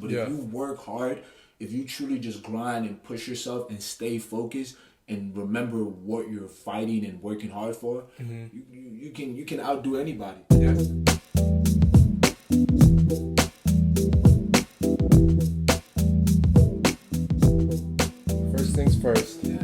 But if you work hard, if you truly just grind and push yourself and stay focused and remember what you're fighting and working hard for, you can outdo anybody. Yeah. First things first. Yeah.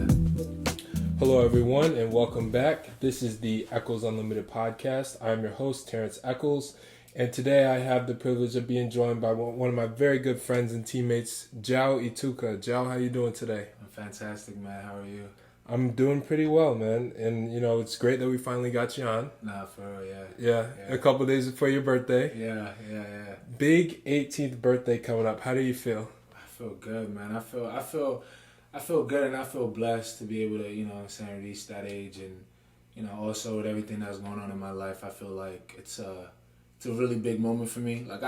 Hello, everyone, and welcome back. This is the Echols Unlimited podcast. I'm your host, Terrence Echols, and today I have the privilege of being joined by one of my very good friends and teammates, Jao Ituka. Jao, how you doing today? I'm fantastic, man. How are you? I'm doing pretty well, man, and it's great that we finally got you on. Nah, for real, Yeah, a couple days before your birthday. Yeah. Big 18th birthday coming up. How do you feel? I feel good, man. I feel good, and I feel blessed to be able to, reach that age, and also with everything that's going on in my life, I feel like it's a really big moment for me. Like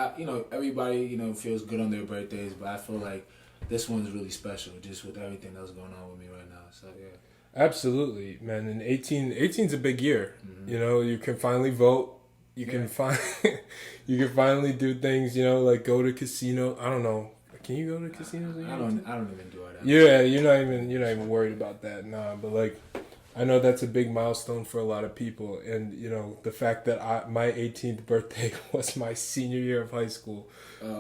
everybody feels good on their birthdays, but I feel like this one's really special, just with everything that's going on with me right now. So yeah. Absolutely, man. And 18's a big year. Mm-hmm. You can finally vote. You can finally do things. Like go to casino. I don't know. Can you go to casinos? I don't even do it. Yeah, you're not even worried about that. Nah, but like, I know that's a big milestone for a lot of people, and the fact that my 18th birthday was my senior year of high school,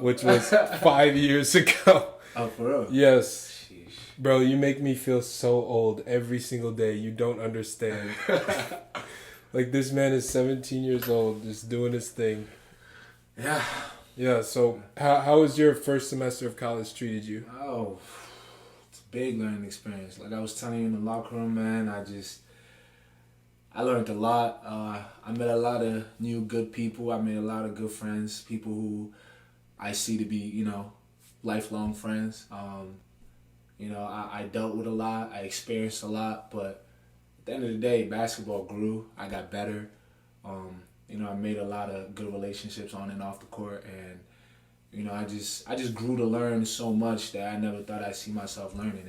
which was 5 years ago. Oh, for real? Yes. Sheesh. Bro, you make me feel so old every single day. You don't understand. Like, this man is 17 years old, just doing his thing. Yeah. Yeah, so how was your first semester of college treated you? Oh, it's a big learning experience. Like I was telling you in the locker room, man, I learned a lot. I met a lot of new good people. I made a lot of good friends, people who I see to be, lifelong friends. I dealt with a lot. I experienced a lot, but at the end of the day, basketball grew. I got better. I made a lot of good relationships on and off the court, and I just grew to learn so much that I never thought I'd see myself learning.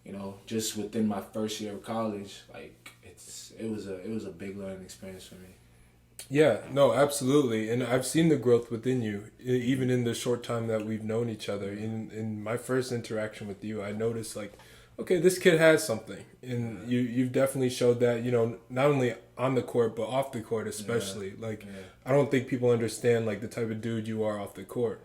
And just within my first year of college, like it was a big learning experience for me. Yeah, no, absolutely. And I've seen the growth within you, even in the short time that we've known each other. In my first interaction with you, I noticed, like, okay, this kid has something. And you've definitely showed that, not only on the court, but off the court especially. I don't think people understand, like, the type of dude you are off the court.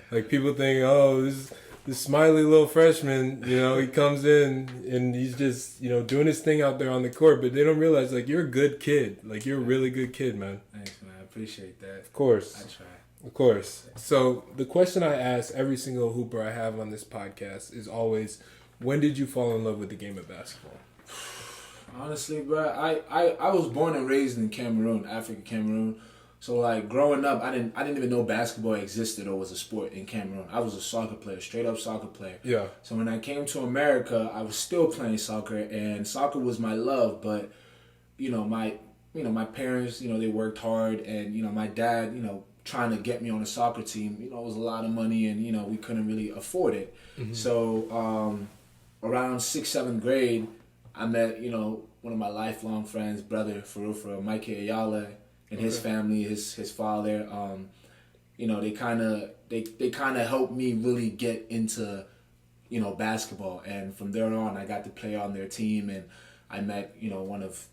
Like, people think, oh, this smiley little freshman, he comes in and he's just, doing his thing out there on the court, but they don't realize, like, you're a good kid. Like, you're a really good kid, man. Thanks, man. I appreciate that. Of course. I try. Of course. So the question I ask every single hooper I have on this podcast is always, when did you fall in love with the game of basketball? Honestly, bro, I was born and raised in Cameroon, Cameroon. So like growing up, I didn't even know basketball existed or was a sport in Cameroon. I was a soccer player, straight up soccer player. Yeah. So when I came to America, I was still playing soccer, and soccer was my love. But my parents, they worked hard, and my dad, trying to get me on a soccer team, it was a lot of money, and we couldn't really afford it. Mm-hmm. So around 6th, 7th grade, I met one of my lifelong friends, brother for real, Mike Ayala. And his family, his father, they kind of helped me really get into, basketball. And from there on, I got to play on their team, and I met, one of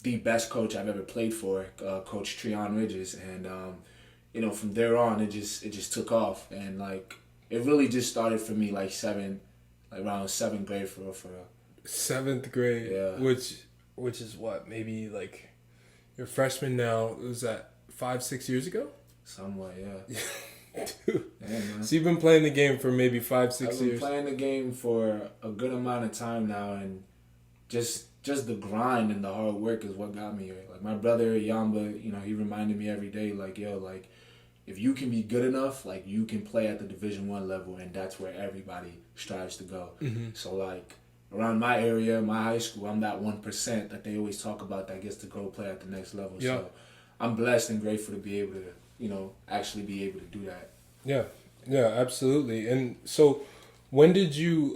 the best coach I've ever played for, Coach Treon Ridges. And from there on, it just took off, and like it really just started for me around 7th grade for real. 7th grade, yeah. Which is what, maybe like. You're a freshman now. Was that 5-6 years ago? Somewhat, yeah. Dude. Yeah, man. So you've been playing the game for maybe 5-6 years. I've been playing the game for a good amount of time now, and just the grind and the hard work is what got me here. Like my brother Yamba, he reminded me every day, like, yo, like if you can be good enough, like you can play at the Division I level, and that's where everybody strives to go. Mm-hmm. So like. Around my area, my high school, I'm that 1% that they always talk about that gets to go play at the next level. Yeah. So I'm blessed and grateful to be able to, actually be able to do that. Yeah, absolutely. And so, when did you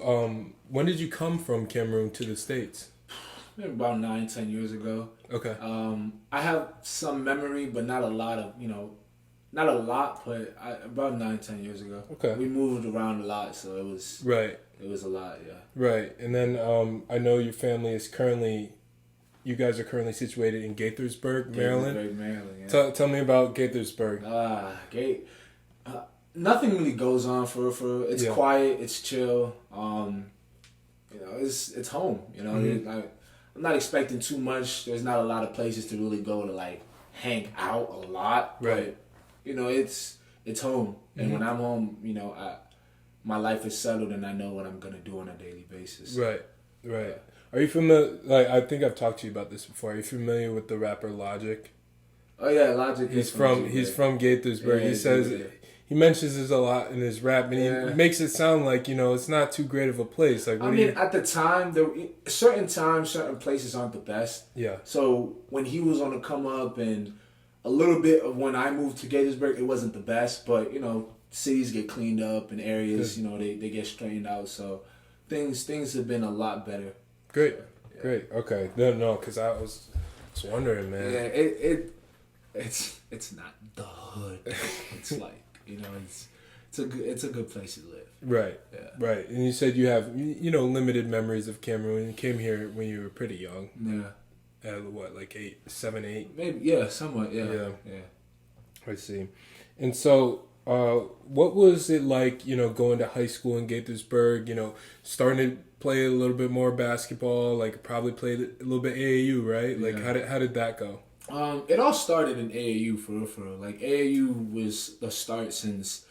come from Cameroon to the States? Maybe about 9-10 years ago. Okay. I have some memory, but not a lot of Not a lot, but about 9-10 years ago. Okay. We moved around a lot, so it was Right. It was a lot, yeah. Right. And then I know your family is you guys are currently situated in Gaithersburg, Maryland. Gaithersburg, Maryland, yeah. Tell me about Gaithersburg. Nothing really goes on for it's quiet, it's chill. It's home. I'm not expecting too much. There's not a lot of places to really go to like hang out a lot. Right. But, it's home. And when I'm home, my life is settled and I know what I'm gonna do on a daily basis. Right. Are you familiar? Like, I think I've talked to you about this before. Are you familiar with the rapper Logic? Oh yeah, Logic. He's from Gaithersburg. Yeah, he says he mentions this a lot in his rap, and he makes it sound like it's not too great of a place. Like, at the time, certain places aren't the best. Yeah. So when he was on the come up, and a little bit of when I moved to Gaithersburg, it wasn't the best. But cities get cleaned up and areas, they get straightened out. So things have been a lot better. Great, so, yeah. Great. Okay. No, because I was wondering, man. Yeah, it's not the hood. It's like it's a good place to live. Right. Yeah. Right. And you said you have limited memories of Cameroon. You came here when you were pretty young. Yeah. What, like 7, 8? Maybe, yeah, somewhat, yeah. Yeah. I see. And so, what was it like, going to high school in Gaithersburg, starting to play a little bit more basketball, like probably played a little bit AAU, right? Like, how did that go? It all started in AAU for real. Like, AAU was the start since,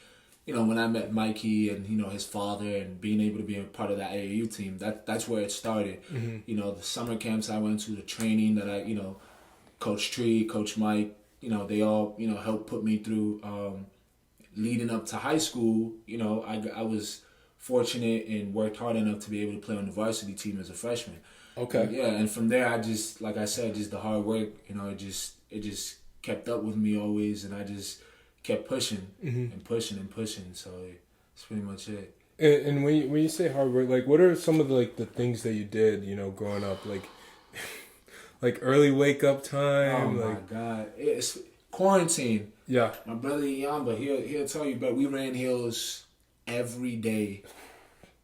when I met Mikey and, his father and being able to be a part of that AAU team. That's where it started. Mm-hmm. The summer camps I went to, the training that I, Coach Tree, Coach Mike, they all, helped put me through. Leading up to high school, I was fortunate and worked hard enough to be able to play on the varsity team as a freshman. Okay. Yeah, and from there, I just, like I said, just the hard work, it just kept up with me always, and I just kept pushing and pushing and pushing. So that's pretty much it. And when you say hard work, like, what are some of the things that you did, growing up, like, like early wake up time? Oh my God, it's quarantine. Yeah. My brother Yamba, he'll tell you, but we ran hills every day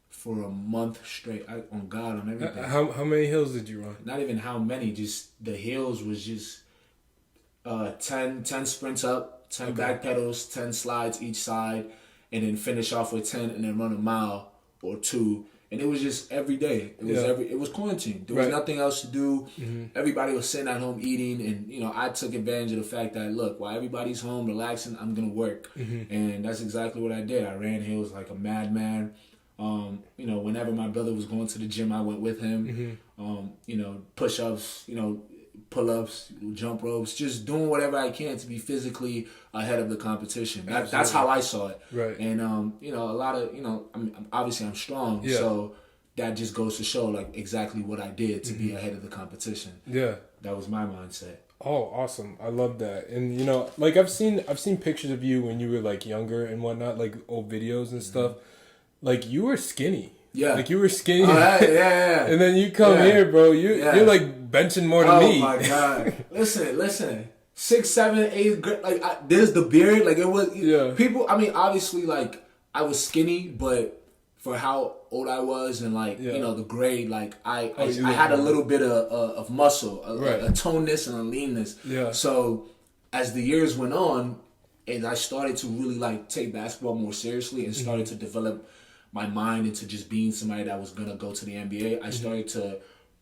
for a month straight. On everything. How many hills did you run? Not even how many, just the hills was just 10 sprints up, 10 back pedals, 10 slides each side, and then finish off with 10 and then run a mile or 2. And it was just every day. It was quarantine. There was nothing else to do. Mm-hmm. Everybody was sitting at home eating, and I took advantage of the fact that, look, while everybody's home relaxing, I'm gonna work. Mm-hmm. And that's exactly what I did. I ran hills like a madman. Whenever my brother was going to the gym, I went with him. Mm-hmm. Push-ups, pull-ups, jump ropes, just doing whatever I can to be physically ahead of the competition. That's how I saw it. Right. And a lot of obviously I'm strong, so that just goes to show like exactly what I did to be ahead of the competition. Yeah, that was my mindset. Oh, awesome! I love that. And like I've seen pictures of you when you were like younger and whatnot, like old videos and stuff. Like, you were skinny. Yeah. Like, you were skinny. Oh, yeah. And then you come here, bro. You're like benching more than me. Oh, my God. Listen. 6, 7, 8 grade. Like, there's the beard. Like, it was... Yeah. People... I mean, obviously, like, I was skinny, but for how old I was and, like, the grade, like, I had a little bit of muscle. A toneness and a leanness. Yeah. So, as the years went on, and I started to really, like, take basketball more seriously and started to develop my mind into just being somebody that was gonna go to the NBA, I started to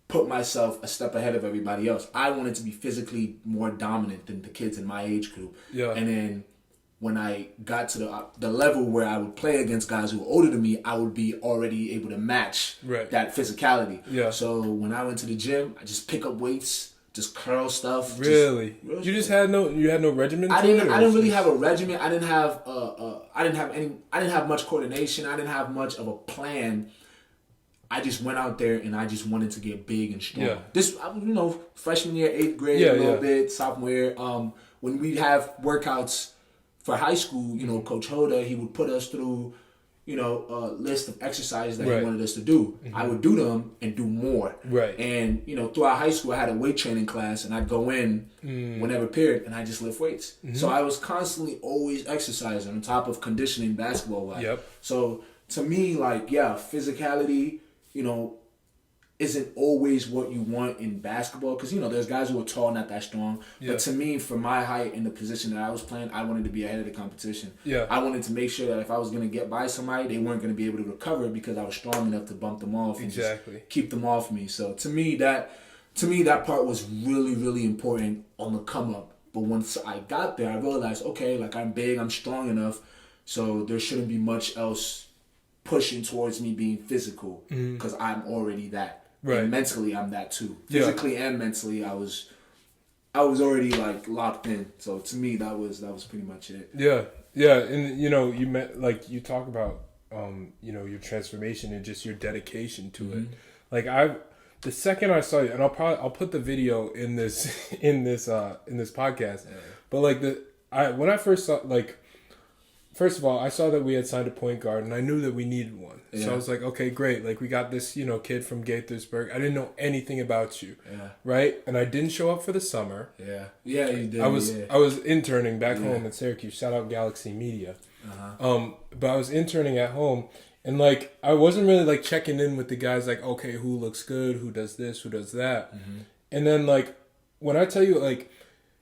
put myself a step ahead of everybody else. I wanted to be physically more dominant than the kids in my age group. Yeah. And then when I got to the level where I would play against guys who were older than me, I would be already able to match that physicality. Yeah. So when I went to the gym, I just pick up weights, just curl stuff. Really? You just had no regimen? I didn't really have a regimen. I didn't have much coordination. I didn't have much of a plan. I just went out there and I just wanted to get big and strong. Yeah. This, freshman year, 8th grade, a little bit, sophomore year. When we'd have workouts for high school, Coach Hoda, he would put us through, list of exercises that he Right. wanted us to do. I would do them and do more. Right. And, throughout high school, I had a weight training class, and I'd go in whenever period, and I just lift weights. So I was constantly always exercising on top of conditioning basketball-wise. Yep. So to me, physicality, isn't always what you want in basketball, because there's guys who are tall, not that strong. Yeah. But to me, for my height and the position that I was playing, I wanted to be ahead of the competition. Yeah. I wanted to make sure that if I was going to get by somebody, they weren't going to be able to recover because I was strong enough to bump them off and Exactly. just keep them off me. So to me, that part was really, really important on the come up. But once I got there, I realized, okay, I'm big, I'm strong enough, so there shouldn't be much else pushing towards me being physical, because I'm already that. Right. And mentally, I'm that too. Yeah. Physically and mentally, I was already locked in. So to me, that was pretty much it. Yeah, yeah, and you met you talk about your transformation and just your dedication to it. The second I saw you, and I'll put the video in this podcast. Yeah. But when I first saw first of all, I saw that we had signed a point guard, and I knew that we needed one. Yeah. So I was like, okay, great. We got this, kid from Gaithersburg. I didn't know anything about you. Yeah. Right? And I didn't show up for the summer. Yeah. Yeah, you did. I was interning back home in Syracuse. Shout out Galaxy Media. Uh-huh. But I was interning at home, and I wasn't really checking in with the guys, okay, who looks good, who does this, who does that. Mm-hmm. And then when I tell you,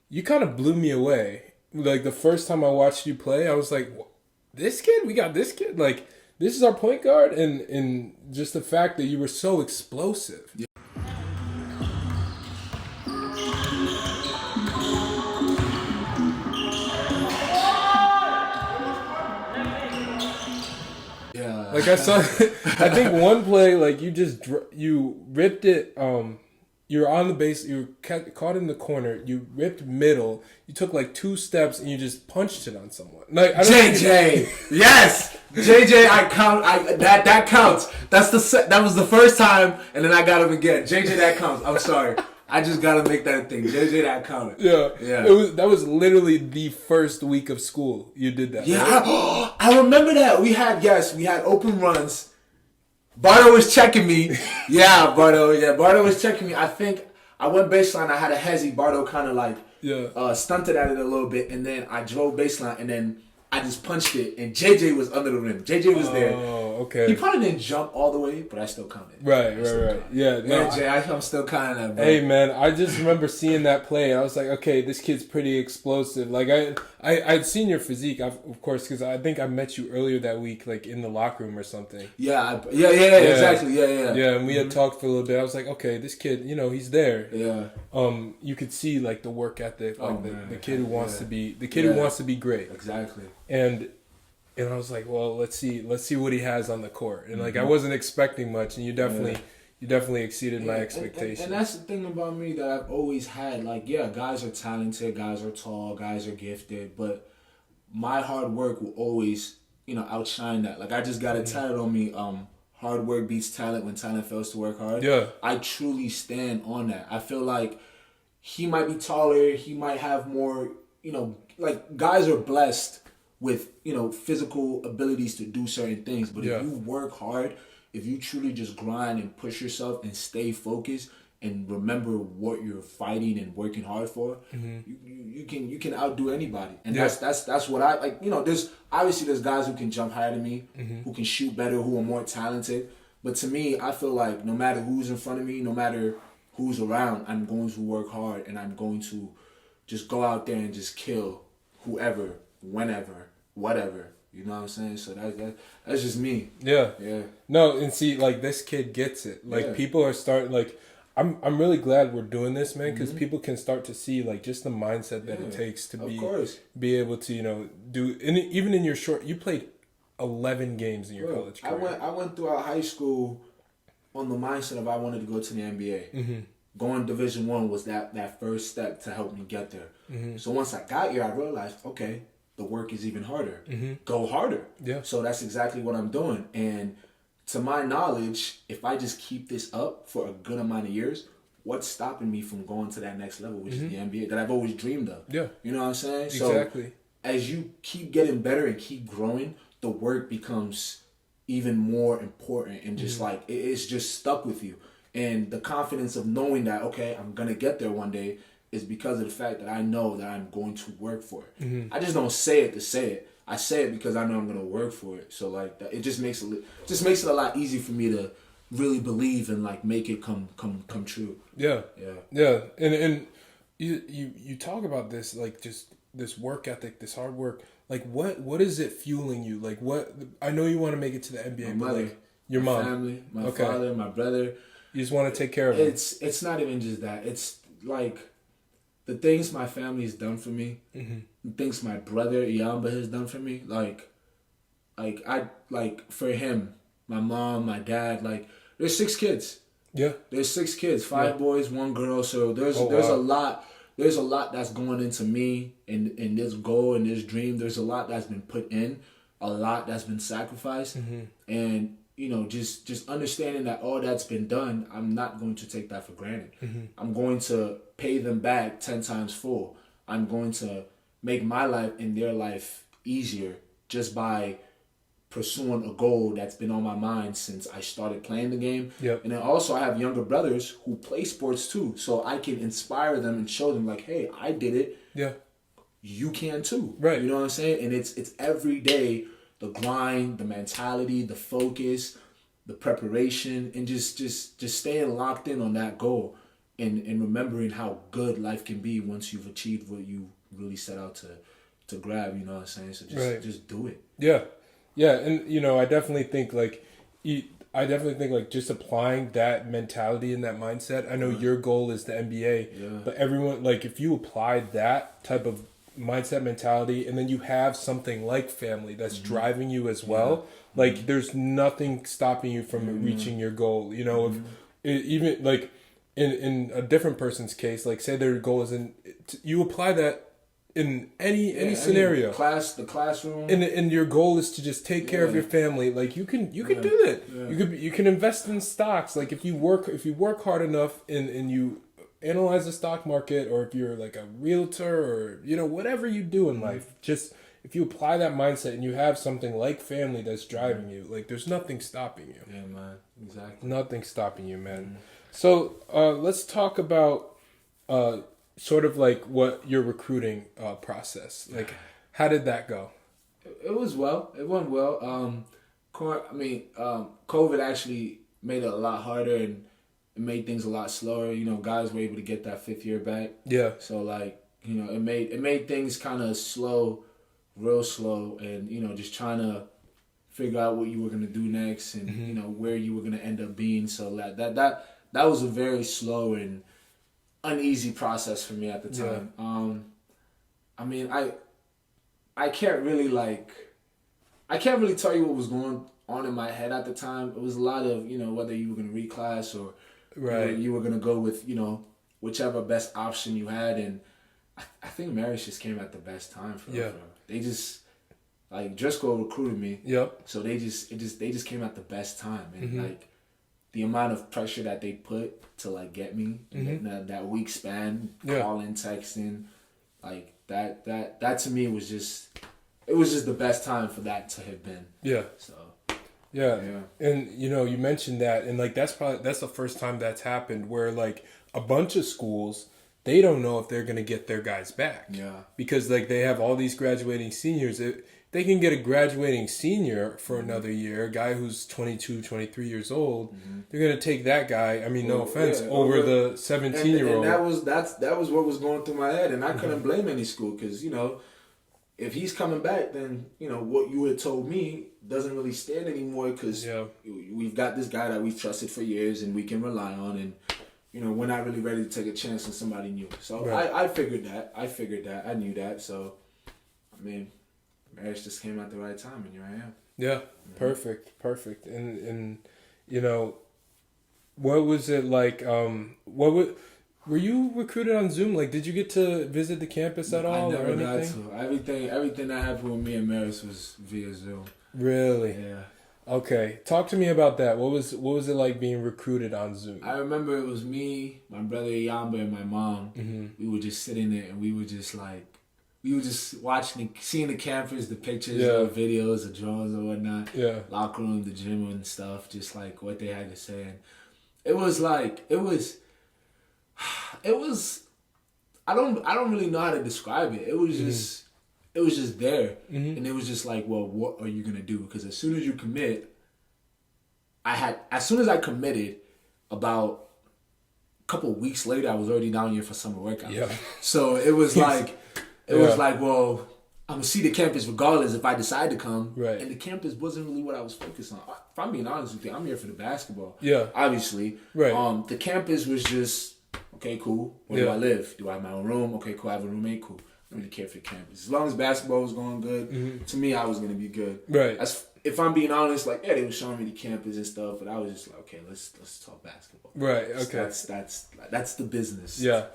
you kind of blew me away. The first time I watched you play, I was like, this kid? We got this kid? This is our point guard? And just the fact that you were so explosive. Yeah. I saw, I think one play, you ripped it, you were on the base, you were caught in the corner, you ripped middle, you took 2 steps and you just punched it on someone. JJ! Yes! JJ, that counts. That was the first time, and then I got him again. JJ, that counts. I'm sorry. I just gotta make that a thing. JJ, that counted. Yeah. That was literally the first week of school you did that. Yeah, right? I remember that. We had open runs. Bardo was checking me. Yeah, Bardo. Yeah, Bardo was checking me. I think I went baseline. I had a hezzy. Bardo kind of stunted at it a little bit, and then I drove baseline, and then I just punched it, and JJ was under the rim. JJ was there. Oh, okay. He probably didn't jump all the way, but I still counted. Right. Yeah, no, Jay, I'm still counting that, bro. Hey, man, I just remember seeing that play, and I was like, okay, this kid's pretty explosive. I'd seen your physique, of course, because I think I met you earlier that week, in the locker room or something. Yeah, exactly, yeah. Yeah, and we had talked for a little bit. I was like, okay, this kid, he's there. Yeah. You could see the work ethic, the kid who wants to be great. Exactly. And I was like, well, let's see what he has on the court. And I wasn't expecting much, and you definitely exceeded my expectations. And that's the thing about me that I've always had. Guys are talented, guys are tall, guys are gifted, but my hard work will always, outshine that. I just got it tatted on me. Hard work beats talent when talent fails to work hard. Yeah. I truly stand on that. I feel like he might be taller, he might have more, guys are blessed with, physical abilities to do certain things. But if you work hard, if you truly just grind and push yourself and stay focused and remember what you're fighting and working hard for, you can outdo anybody. And that's what I like. There's guys who can jump higher than me, who can shoot better, who are more talented. But to me, I feel like no matter who's in front of me, no matter who's around, I'm going to work hard and I'm going to just go out there and just kill whoever, whenever, whatever. You know what I'm saying? So that's just me. Yeah. Yeah. No, and see, this kid gets it. People are starting, I'm really glad we're doing this, man, because people can start to see, just the mindset that it takes to be able to, do, and even in your you played 11 games in your college career. I went throughout high school on the mindset of I wanted to go to the NBA. Going Division I was that first step to help me get there. So once I got here, I realized, okay, the work is even harder. Go harder. Yeah. So that's exactly what I'm doing. And to my knowledge, if I just keep this up for a good amount of years, what's stopping me from going to that next level, which is the NBA that I've always dreamed of? Yeah. You know what I'm saying? Exactly. So as you keep getting better and keep growing, the work becomes even more important, and just like it's just stuck with you. And the confidence of knowing that, okay, I'm gonna get there one day, is because of the fact that I know that I'm going to work for it. I just don't say it to say it. I say it because I know I'm gonna work for it. So like it just makes it a lot easier for me to really believe and like make it come true. Yeah. And you talk about this, like, just this work ethic, this hard work. Like, what is it fueling you? Like, what, I know you want to make it to the NBA, My but mother, like your my mom, family, my father, my brother. You just want to take care of them. It's not even just that. It's like the things my family has done for me, the things my brother Yamba has done for me. Like for him, my mom, my dad. Like, there's 6 kids. Yeah. There's 6 kids, 5 boys, 1 girl. So there's a lot. There's a lot that's going into me in this goal and this dream. There's a lot that's been put in, a lot that's been sacrificed, and just understanding that all that's been done, I'm not going to take that for granted. I'm going to pay them back 10 times full. I'm going to make my life and their life easier just by pursuing a goal that's been on my mind since I started playing the game. Yep. And then also I have younger brothers who play sports too, so I can inspire them and show them like, hey, I did it. Yeah. You can too. Right. You know what I'm saying? And it's every day, the grind, the mentality, the focus, the preparation, and just staying locked in on that goal and remembering how good life can be once you've achieved what you really set out to grab, you know what I'm saying? So just do it. Yeah. Yeah, and I definitely think like just applying that mentality and that mindset. I know your goal is the NBA, but everyone, like, if you apply that type of mindset, mentality, and then you have something like family that's driving you as well, like there's nothing stopping you from reaching your goal. If even like in a different person's case, like say their goal is you apply that in any scenario, the classroom, and your goal is to just take care of your family. Like you can do that. Yeah. You can invest in stocks. Like if you work hard enough and you analyze the stock market, or if you're like a realtor, or whatever you do in life, just if you apply that mindset and you have something like family that's driving you, like there's nothing stopping you. Yeah, man, exactly. Nothing stopping you, man. So let's talk about sort of like what your recruiting process, like how did that go? It went well. COVID actually made it a lot harder and it made things a lot slower. Guys were able to get that 5th year back. Yeah. So like, it made things kind of slow, real slow, and just trying to figure out what you were gonna do next, and where you were gonna end up being. So that was a very slow and uneasy process for me at the time. I can't really tell you what was going on in my head at the time. It was a lot of whether you were gonna reclass or you were gonna go with whichever best option you had, and I think Marist just came at the best time for them. They just Driscoll recruited me. Yep. So they just came at the best time, and like the amount of pressure that they put to like get me in that week span, calling, texting, like that to me was just the best time for that to have been. Yeah. So. Yeah. And you mentioned that, and like that's the first time that's happened where like a bunch of schools, they don't know if they're gonna get their guys back. Yeah. Because like they have all these graduating seniors. They can get a graduating senior for another year, a guy who's 22, 23 years old. They're going to take that guy, no offense, over the 17-year-old. And that was what was going through my head. And I couldn't blame any school because, if he's coming back, then, what you had told me doesn't really stand anymore because we've got this guy that we've trusted for years and we can rely on. And, we're not really ready to take a chance on somebody new. So I figured that. I knew that. So, Marist just came at the right time, and here I am. Yeah, perfect. And what was it like? Were you recruited on Zoom? Like, did you get to visit the campus at all? I never got to. Everything that happened with me and Marist was via Zoom. Really? Yeah. Okay, talk to me about that. What was it like being recruited on Zoom? I remember it was me, my brother Yamba, and my mom. We were just sitting there, and we were just like. we were just seeing the campus, the pictures, Yeah. or videos, the drawings or whatnot. Yeah. Locker room, the gym and stuff, just like what they had to say. And it was like, it was, I don't really know how to describe it. It was just, it was just there. And it was just like, well, what are you going to do? Because as soon as you commit, as soon as I committed, about a couple of weeks later, I was already down here for summer workout. Yeah. So it was like, well, I'm going to see the campus regardless if I decide to come. Right. And the campus wasn't really what I was focused on. If I'm being honest with you, I'm here for the basketball. Yeah. Obviously. Right. The campus was just, okay, cool. Where do I live? Do I have my own room? Okay, cool. I have a roommate? Cool. I don't really care for the campus. As long as basketball was going good, to me, I was going to be good. Right. If I'm being honest, like, yeah, they were showing me the campus and stuff, but I was just like, okay, let's talk basketball. Right. Okay. That's the business. Yeah.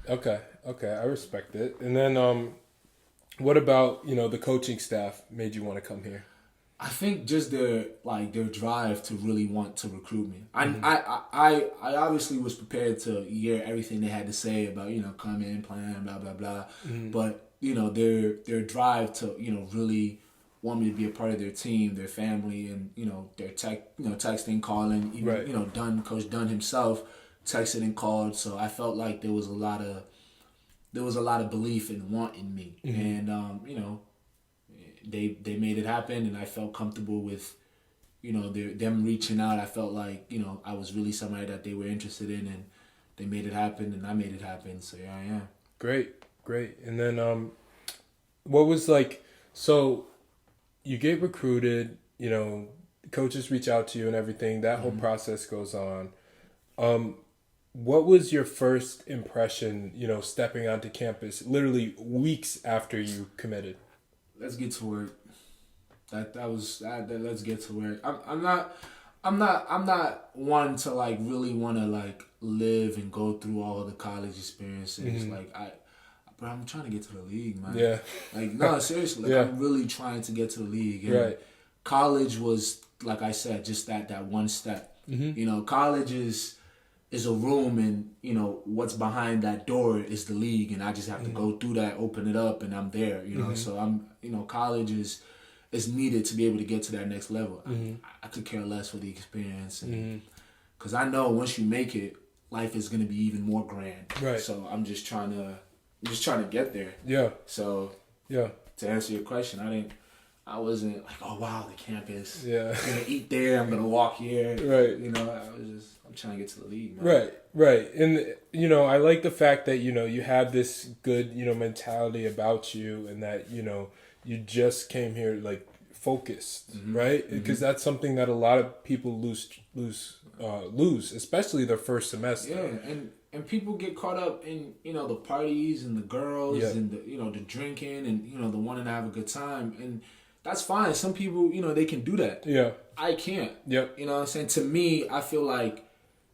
Okay. I respect it. And then, what about, the coaching staff made you want to come here? I think just their drive to really want to recruit me. I obviously was prepared to hear everything they had to say about, come in, plan, blah blah blah. But their drive to really want me to be a part of their team, their family, and their texting, calling, even Coach Dunn himself texted and called. So I felt like there was a lot of belief in wanting me, and they made it happen, and I felt comfortable with them reaching out. I felt like I was really somebody that they were interested in, and they made it happen, and I made it happen. So yeah, I am. Great. And then what was like, so you get recruited, coaches reach out to you and everything, that whole process goes on. What was your first impression, stepping onto campus literally weeks after you committed? Let's get to work. Let's get to work. I'm not one to really want to live and go through all the college experiences. But I'm trying to get to the league, man. Yeah. No, seriously. I'm really trying to get to the league. And right. College was, like I said, just that one step. College is a room, and what's behind that door is the league, and I just have to go through that, open it up, and I'm there. So I'm college is needed to be able to get to that next level. I could care less for the experience, because I know once you make it, life is gonna be even more grand. Right. So I'm just trying to get there. Yeah. So yeah, to answer your question, I wasn't like, oh wow, the campus. Yeah. I'm gonna eat there. I'm gonna walk here. Right. I'm trying to get to the league, man. Right. And I like the fact that you have this good mentality about you, and that you just came here focused, right? Because that's something that a lot of people lose, especially their first semester. Yeah, and people get caught up in the parties and the girls and the drinking and the wanting to have a good time, and that's fine. Some people they can do that. Yeah, I can't. Yep. You know what I'm saying? To me, I feel like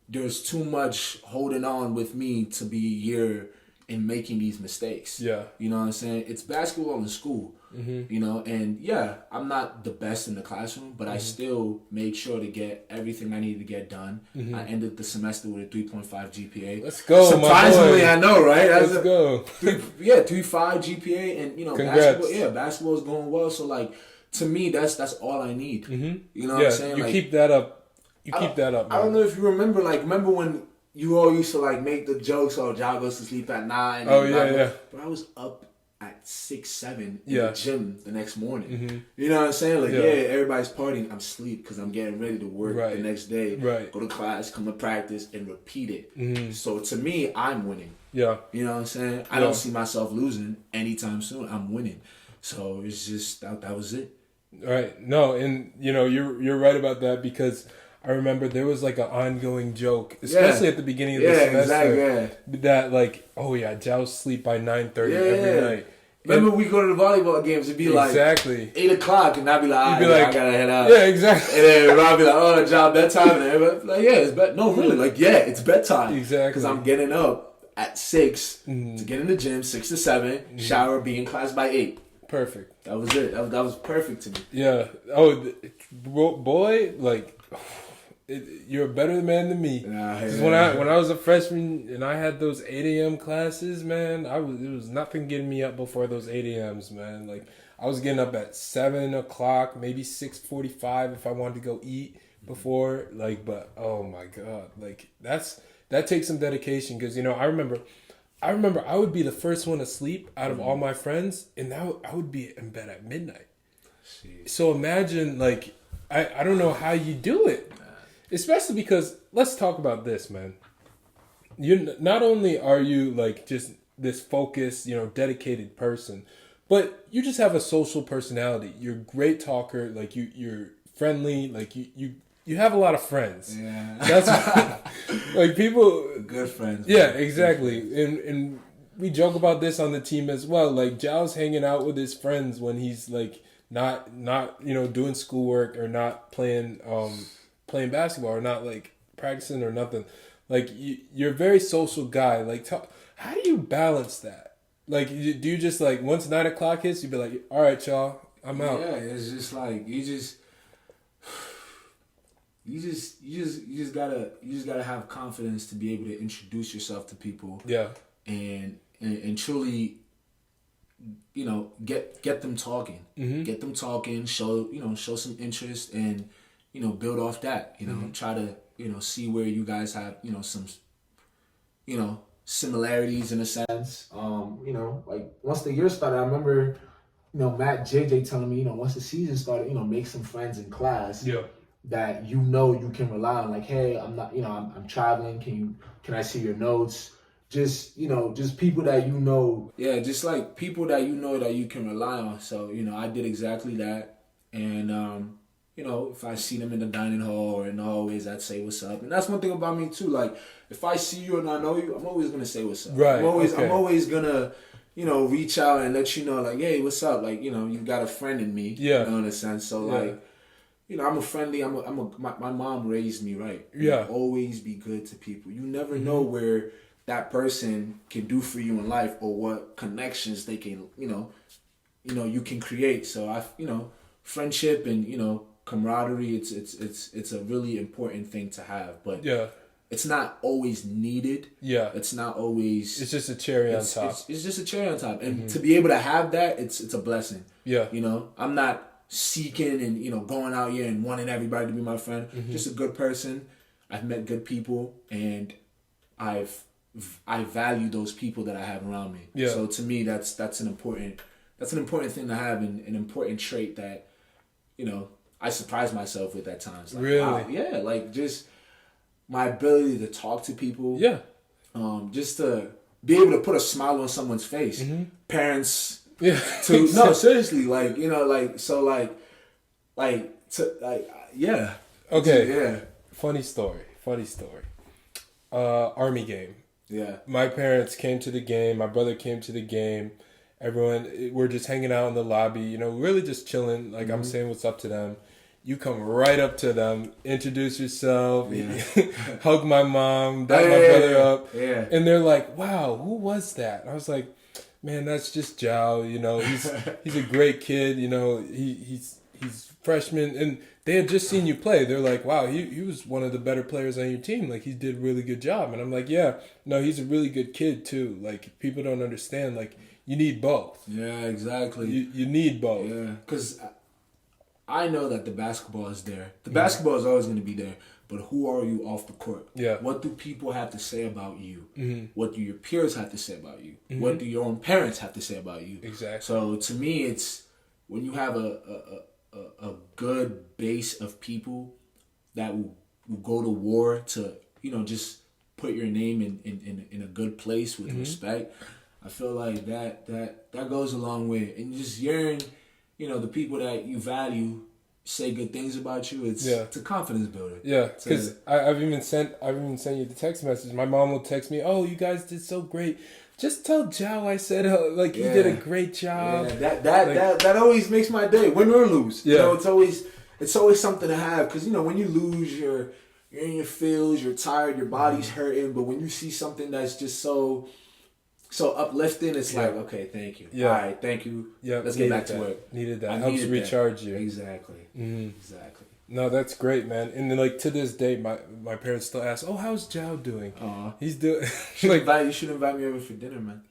there's too much holding on with me to be here and making these mistakes. Yeah. You know what I'm saying? It's basketball in school. And yeah, I'm not the best in the classroom, but I still made sure to get everything I needed to get done. I ended the semester with a 3.5 GPA. Let's go, surprisingly, my boy. I know, right? Let's go. 3.5 GPA, and Congrats. basketball is going well. So to me, that's all I need. You know what I'm saying? You keep that up. Man. I don't know if you remember when you all used to make the jokes, oh, Jao goes to sleep at 9. Oh yeah. But I was up at 6, 7 in Yeah. the gym the next morning. You know what I'm saying? Everybody's partying. I'm asleep because I'm getting ready to work the next day. Right. Go to class, come to practice, and repeat it. So to me, I'm winning. Yeah. You know what I'm saying? I don't see myself losing anytime soon. I'm winning. So it's just that was it. Right. No, and you're right about that, because I remember there was an ongoing joke, especially at the beginning of the semester, that Jao sleep by 9:30 every night. Remember, we go to the volleyball games, it'd be exactly 8 o'clock, and I'd be like, I gotta head out. Yeah, exactly. And then Rob be like, oh, Jao, bedtime. And everybody it's bedtime. No, really, it's bedtime. Exactly. Because I'm getting up at 6 to get in the gym, 6 to 7, shower, be in class by 8. Perfect. That was it. That was perfect to me. Yeah. Oh, boy, you're a better man than me. Because when I was a freshman and I had those 8 a.m. classes, man, it was nothing getting me up before those 8 a.m.s, man. Like, I was getting up at 7 o'clock, maybe 6:45 if I wanted to go eat before. Like, but oh my God, like that takes some dedication. Because I remember I would be the first one to sleep out of all my friends, and I would be in bed at midnight. So imagine, like, I don't know how you do it, especially because let's talk about this, man. You not only are you like just this focused, dedicated person, but you just have a social personality. You're a great talker. Like you're friendly. Like you have a lot of friends. Yeah, that's like people. Good friends. Yeah, exactly. And we joke about this on the team as well. Like Jao's hanging out with his friends when he's like not doing schoolwork or not playing basketball or not like practicing or nothing. Like you're a very social guy. Like how do you balance that? Like, do you just like once 9 o'clock hits, you be like, all right, y'all, I'm out. Yeah, it's just like you just gotta have confidence to be able to introduce yourself to people. Yeah, and truly, get them talking. Mm-hmm. Get them talking. Show some interest and build off that. Try to see where you guys have some similarities in a sense. Like once the year started, I remember, Matt JJ telling me, once the season started, make some friends in class. Yeah. That you can rely on. Like, hey, I'm not, I'm traveling. Can I see your notes? Just people that Yeah, just like people that that you can rely on. So I did exactly that, and if I see them in the dining hall or in the hallways, I'd say what's up. And that's one thing about me too. Like, if I see you and I know you, I'm always gonna say what's up. Right. I'm always gonna, reach out and let you know, like, hey, what's up? Like, you got a friend in me. Yeah. In a sense. So like, I'm a friendly. My mom raised me right. Yeah. Always be good to people. You never know where that person can do for you in life or what connections they can, you can create. So friendship and camaraderie, it's a really important thing to have, but it's not always needed. Yeah, it's not always. It's just a cherry on top. It's just a cherry on top, and to be able to have that, it's a blessing. Yeah, I'm not seeking and going out here and wanting everybody to be my friend. Just a good person. I've met good people, and I value those people that I have around me. Yeah. So to me, that's an important thing to have, and an important trait that I surprise myself with at times. Like, really? Wow, yeah, like just my ability to talk to people. Yeah. Just to be able to put a smile on someone's face. Parents. Yeah. No, seriously, like yeah. Okay. Yeah. Funny story. Army game. Yeah. My parents came to the game. My brother came to the game. Everyone, we're just hanging out in the lobby. Really just chilling. Like I'm saying what's up to them. You come right up to them, introduce yourself, hug my mom, dap my brother up, and they're like, "Wow, who was that?" And I was like, "Man, that's just Jao. He's a great kid. He's freshman." And they had just seen you play. They're like, "Wow, he was one of the better players on your team. Like he did a really good job." And I'm like, "Yeah, no, he's a really good kid too. Like people don't understand. Like you need both. Yeah, exactly. You need both. Yeah, because I know that the basketball is there. The basketball is always going to be there. But who are you off the court? Yeah. What do people have to say about you? What do your peers have to say about you? What do your own parents have to say about you? Exactly. So to me, it's when you have a good base of people that will go to war to just put your name in a good place with respect. I feel like that goes a long way. And just hearing the people that you value say good things about you, it's a confidence builder. Yeah, because I've even sent you the text message. My mom will text me, "Oh, you guys did so great. Just tell Jao I said you did a great job." Yeah, that always makes my day, win or lose. Yeah. It's always something to have, because when you lose, you're in your feels, you're tired, your body's hurting. But when you see something that's just so uplifting, it's like, okay, thank you. Yeah. All right, thank you. Yeah. Let's get back to work. Needed that. Helps recharge you. Exactly. Exactly. No, that's great, man. And then, like, to this day, my parents still ask, "Oh, how's Jao doing?" He's doing You should invite me over for dinner, man.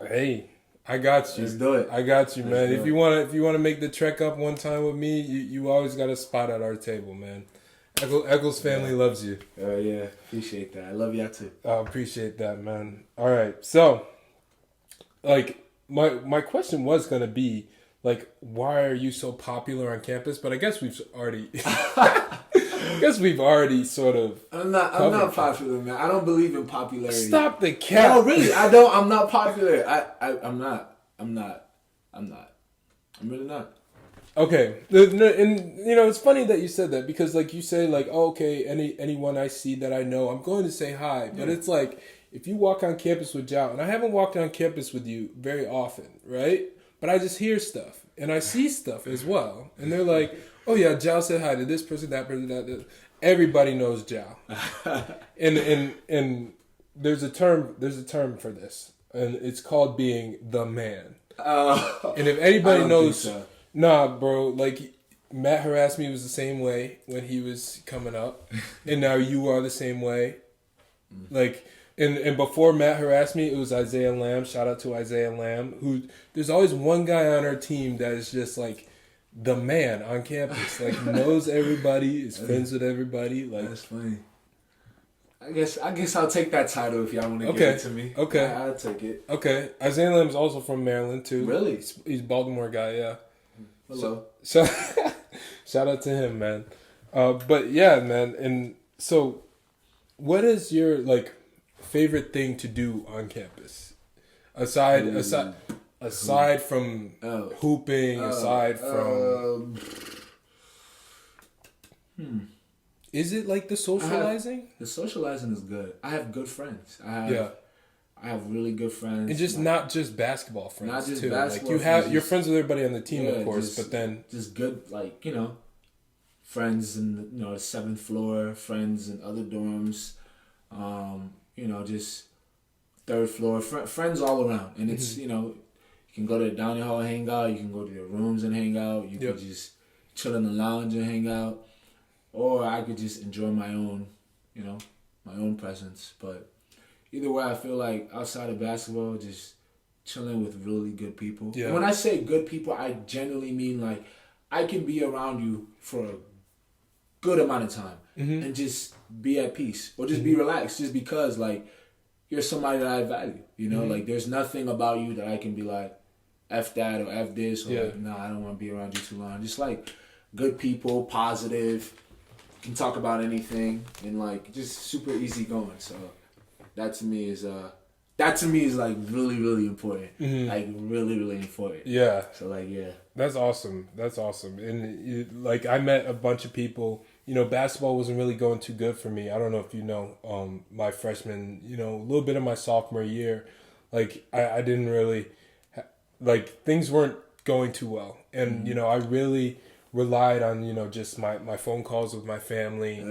Hey, I got you. Let's do it. I got you, man. Let's If you wanna make the trek up one time with me, you always got a spot at our table, man. Echols family loves you. Yeah, appreciate that. I love y'all too. I appreciate that, man. All right, so like my question was gonna be like, why are you so popular on campus? But I guess we've already, sort of. I'm not popular, man. I don't believe in popularity. Stop the cap. No, really, I don't. I'm not popular. I'm not. I'm really not. Okay, and it's funny that you said that because like you say like, oh, okay, anyone I see that I know, I'm going to say hi. But it's like if you walk on campus with Jao, and I haven't walked on campus with you very often, right? But I just hear stuff and I see stuff as well, and they're like, oh yeah, Jao said hi to this person, that person, that. Everybody knows Jao, and there's a term for this, and it's called being the man. And if anybody knows. So. Nah, bro, like, Matt harassed me was the same way when he was coming up, and now you are the same way. Like, and before Matt harassed me, it was Isaiah Lamb. Shout out to Isaiah Lamb, who, there's always one guy on our team that is just, like, the man on campus. Like, knows everybody, is friends with everybody. Like, that's funny. I guess I'll take that title if y'all want to give it to me. Okay. I'll take it. Okay. Isaiah Lamb's also from Maryland, too. Really? He's a Baltimore guy, yeah. Hello. So shout out to him, man. But yeah, man. And so, what is your like favorite thing to do on campus? Aside from hooping, aside from. Is it like the socializing? The socializing is good. I have good friends. I have really good friends. And just not just basketball friends. Not just too. basketball like friends. You're friends with everybody on the team, of course, but then just good, like, friends in the 7th floor, friends in other dorms, just 3rd floor, friends all around. And it's you can go to the dining hall and hang out. You can go to your rooms and hang out. You could just chill in the lounge and hang out, or I could just enjoy my own presence, but. Either way, I feel like outside of basketball, just chilling with really good people. Yeah. And when I say good people, I genuinely mean like I can be around you for a good amount of time and just be at peace or just be relaxed just because like you're somebody that I value. Like there's nothing about you that I can be like F that or F this or like, nah, I don't want to be around you too long. Just like good people, positive, can talk about anything and like just super easy going. So. That to me is like really, really important. Like really, really important. Yeah. So like That's awesome. And like I met a bunch of people. Basketball wasn't really going too good for me. I don't know if you know. My freshman, a little bit of my sophomore year, like I didn't really, like things weren't going too well, and I really relied on just my phone calls with my family,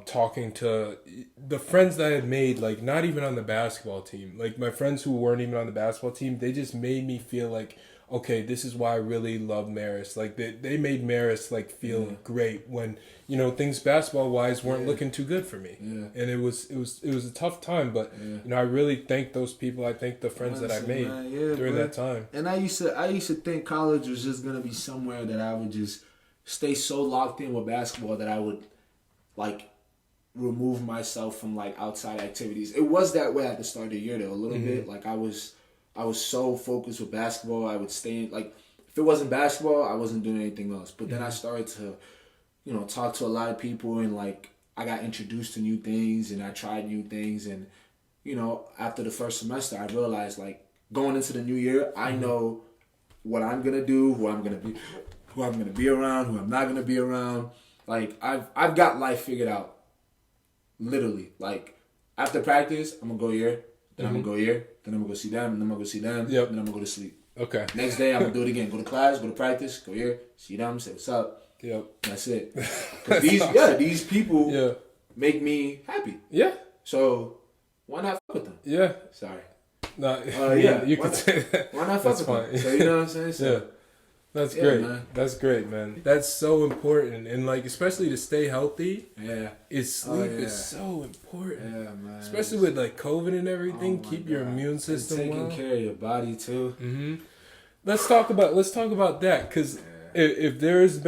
talking to the friends that I had made, like not even on the basketball team, like my friends who weren't even on the basketball team. They just made me feel like, okay, this is why I really love Marist. Like they made Marist like feel great when things basketball wise weren't looking too good for me, and it was a tough time. But I really thank those people. I thank the friends that I made during that time. And I used to think college was just gonna be somewhere that I would just stay so locked in with basketball that I would like remove myself from like outside activities. It was that way at the start of the year though, a little bit. Like I was so focused with basketball. I would stay in, like if it wasn't basketball, I wasn't doing anything else. But then I started to talk to a lot of people, and like I got introduced to new things and I tried new things, and after the first semester I realized like going into the new year, I know what I'm gonna do, who I'm gonna be around, who I'm not gonna be around. Like I've got life figured out. Literally. Like after practice, I'm gonna go here, then I'm gonna go here, then I'm gonna go see them, and then I'm gonna go see them, then I'm gonna go to sleep. Okay. Next day I'm gonna do it again. Go to class, go to practice, go here, see them, say what's up. Yep. That's it. These people make me happy. Yeah. So why not fuck with them? Yeah. Sorry. No. You could say that. Why not fuck with them? So you know what I'm saying? So, That's Yeah, great. man. That's great, man. That's so important, and like especially to stay healthy. Yeah. Sleep is so important. Yeah, man. Especially with like COVID and everything, keep your immune system and taking well. care of your body too. Mm-hmm. Let's talk about that, because if there's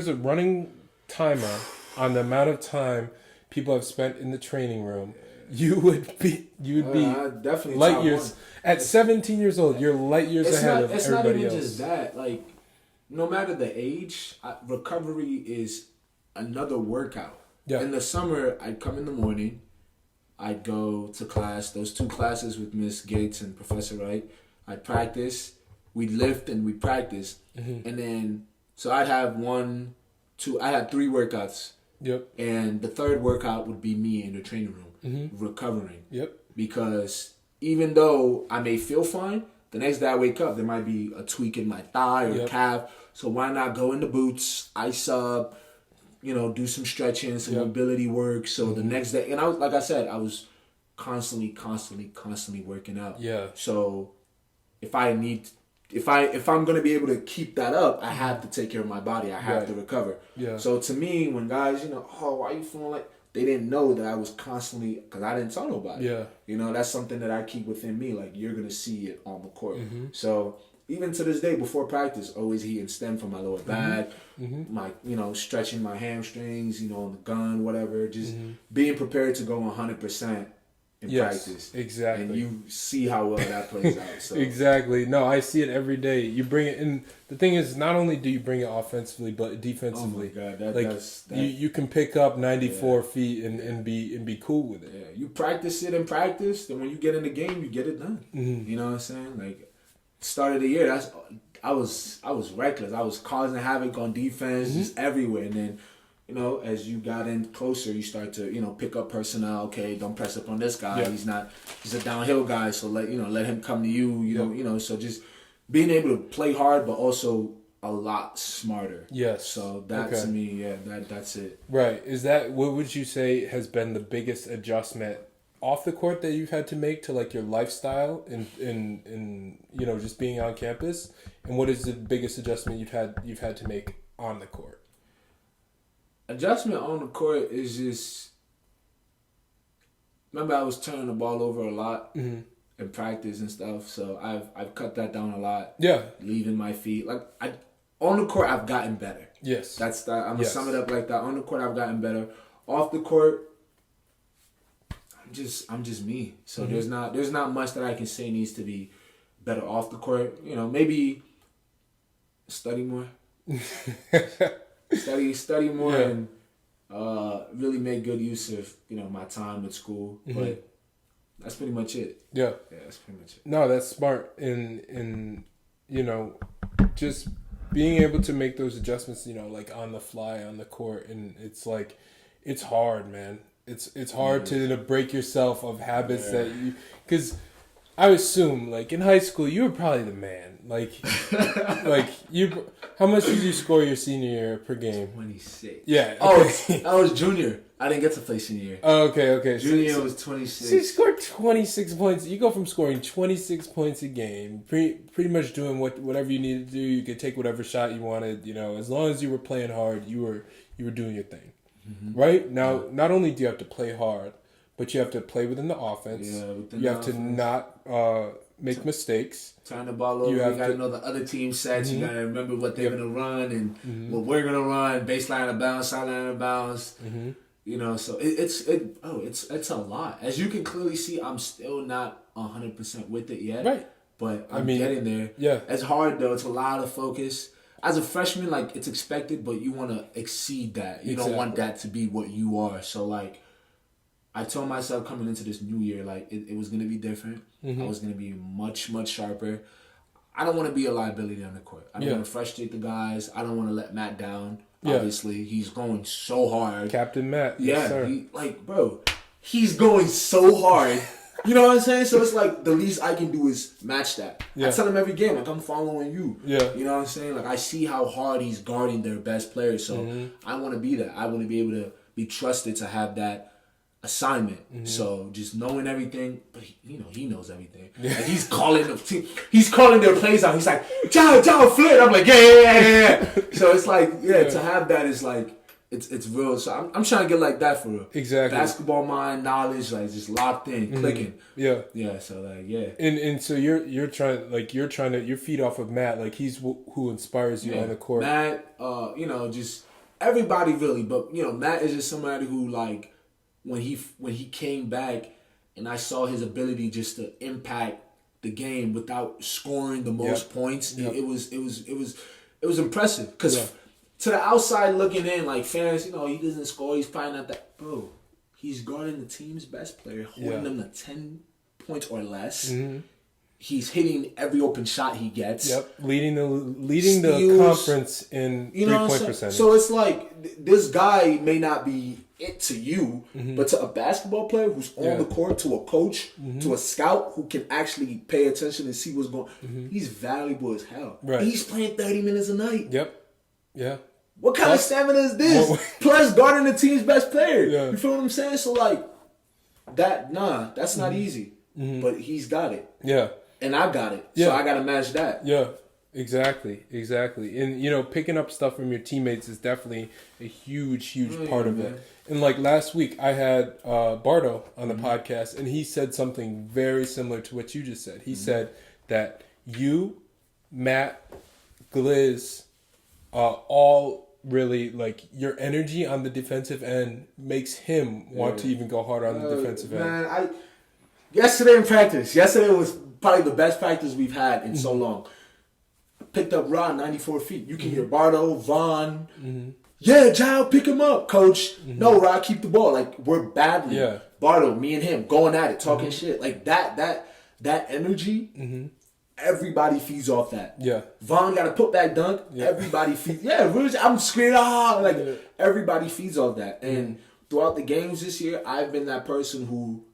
a running timer on the amount of time people have spent in the training room, you would be definitely light years. At 17 years old, you're light years ahead of everybody else. It's not even just that. Like, no matter the age, recovery is another workout. Yeah. In the summer, I'd come in the morning. I'd go to class. Those 2 classes with Miss Gates and Professor Wright. I'd practice. We'd lift and we'd practice. Mm-hmm. And then, so I'd have 1, 2. I had 3 workouts. Yep. And the 3rd workout would be me in the training room, recovering. Yep. Because even though I may feel fine, the next day I wake up, there might be a tweak in my thigh or calf. So why not go in the boots, ice up, do some stretching, some mobility work. So the next day, and I was constantly working out. Yeah. So if I'm gonna be able to keep that up, I have to take care of my body. I have to recover. Yeah. So to me, when guys, why are you feeling like? They didn't know that I was constantly, because I didn't tell nobody. Yeah. That's something that I keep within me. Like, you're going to see it on the court. Mm-hmm. So, even to this day, before practice, always heat and stem from my lower back, my, stretching my hamstrings, on the gun, whatever. Just being prepared to go 100% in practice. Exactly. And you see how well that plays out. So. Exactly. No, I see it every day. You bring it in. The thing is, not only do you bring it offensively, but defensively. Oh my God, you can pick up 94 feet and be cool with it. Yeah, you practice it in practice, then when you get in the game, you get it done. Mm-hmm. You know what I'm saying? Like, start of the year, I was reckless. I was causing havoc on defense, just everywhere, and then. As you got in closer, you start to, pick up personnel. Okay, don't press up on this guy. Yeah. He's a downhill guy. So let him come to you. So just being able to play hard, but also a lot smarter. Yes. So that to me, that's it. Right. What would you say has been the biggest adjustment off the court that you've had to make to like your lifestyle in just being on campus? And what is the biggest adjustment you've had to make on the court? Adjustment on the court is just. Remember, I was turning the ball over a lot in practice and stuff, so I've cut that down a lot. Yeah, leaving my feet on the court, I've gotten better. Yes, that's that. I'm gonna sum it up like that. On the court, I've gotten better. Off the court, I'm just me. So there's not much that I can say needs to be better off the court. Maybe study more. Study more and really make good use of my time at school. But that's pretty much it. Yeah, that's pretty much it. No, that's smart. And just being able to make those adjustments, like on the fly on the court, and it's like it's hard, man. It's hard to break yourself of habits that you, because I assume like in high school you were probably the man. Like you. How much did you score your senior year per game? 26. Yeah. Okay. I was junior. I didn't get to play senior year. Oh, okay. Junior year was 26. So you scored 26 points. You go from scoring 26 points a game, pretty much doing whatever you needed to do. You could take whatever shot you wanted. As long as you were playing hard, you were doing your thing. Mm-hmm. Right now, not only do you have to play hard, but you have to play within the offense. Yeah, you have to not make mistakes. Turn the ball over. You got to know the other team sets. You got to remember what they're going to run and what we're going to run. Baseline of bounds, sideline of bounds. So it's a lot. As you can clearly see, I'm still not 100% with it yet. Right. But I'm getting there. Yeah. It's hard though. It's a lot of focus. As a freshman, it's expected, but you want to exceed that. You don't want that to be what you are. So I told myself coming into this new year, it was going to be different. I was going to be much, much sharper. I don't want to be a liability on the court. I don't want to frustrate the guys. I don't want to let Matt down. Yeah. Obviously, he's going so hard. Captain Matt. Yeah. Yes, sir. He's going so hard. You know what I'm saying? So it's the least I can do is match that. Yeah. I tell him every game, I'm following you. Yeah. You know what I'm saying? I see how hard he's guarding their best players. So I want to be that. I want to be able to be trusted to have that assignment. So just knowing everything, but he knows everything. Like he's calling the team, he's calling their plays out. He's like, Jao, flip. I'm like, yeah. So it's like, to have that is like, it's real. So I'm trying to get like that for real. Exactly. Basketball mind, knowledge, like just locked in, clicking. Yeah. Yeah. So like, yeah. And so you're trying to feed off of Matt. Like he's who inspires you on the court. Matt, just everybody really, but Matt is just somebody who like when he came back and I saw his ability just to impact the game without scoring the most points. Yep. It was impressive because to the outside looking in, like fans, he doesn't score. He's probably not that. Bro, he's guarding the team's best player, holding them to 10 points or less. Mm-hmm. He's hitting every open shot he gets. Yep, leading the conference in 3-point percentage. So it's like this guy may not be it to you, but to a basketball player who's on the court, to a coach, to a scout who can actually pay attention and see what's going on, he's valuable as hell. Right. He's playing 30 minutes a night. Yep. Yeah. What kind of stamina is this? Plus guarding the team's best player. Yeah. You feel what I'm saying? So like that's not easy. But he's got it. Yeah. And I got it. Yeah. So I got to match that. Yeah. Exactly. And picking up stuff from your teammates is definitely a huge part of it. And like last week I had Bardo on the podcast, and he said something very similar to what you just said. He said that you, Matt, Gliz, all really like your energy on the defensive end makes him want to even go harder on the defensive end. Yesterday in practice, was probably the best practice we've had in so long. I picked up Ron 94 feet. You can hear Bardo, Vaughn. Yeah, Jao, pick him up, coach. No, Rod, keep the ball. Like, we're badly. Yeah. Bardo, me and him, going at it, talking shit. Like, that energy, everybody feeds off that. Yeah. Vaughn got a putback dunk. Yeah. Everybody feeds. Yeah, I'm screaming, everybody feeds off that. And throughout the games this year, I've been that person who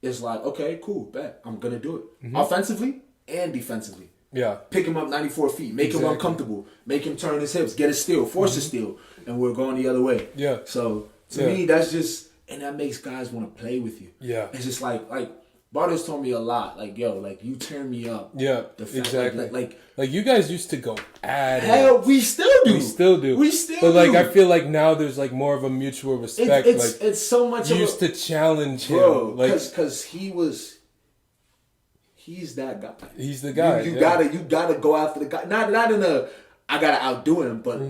is like, okay, cool, bet. I'm going to do it. Offensively and defensively. Yeah. Pick him up 94 feet. Make him uncomfortable. Make him turn his hips. Get a steal. Force a steal. And we're going the other way. Yeah. So, to me, that's just... And that makes guys want to play with you. Yeah. It's just like Bardo's told me a lot. Like, yo, like, you turn me up. Yeah, exactly. Like, you guys used to go at it. Hell, we still do. But, like, I feel like now there's, like, more of a mutual respect. It's so much you used to challenge him. Bro, because he's that guy. He's the guy. You gotta go after the guy. Not in a I gotta outdo him, but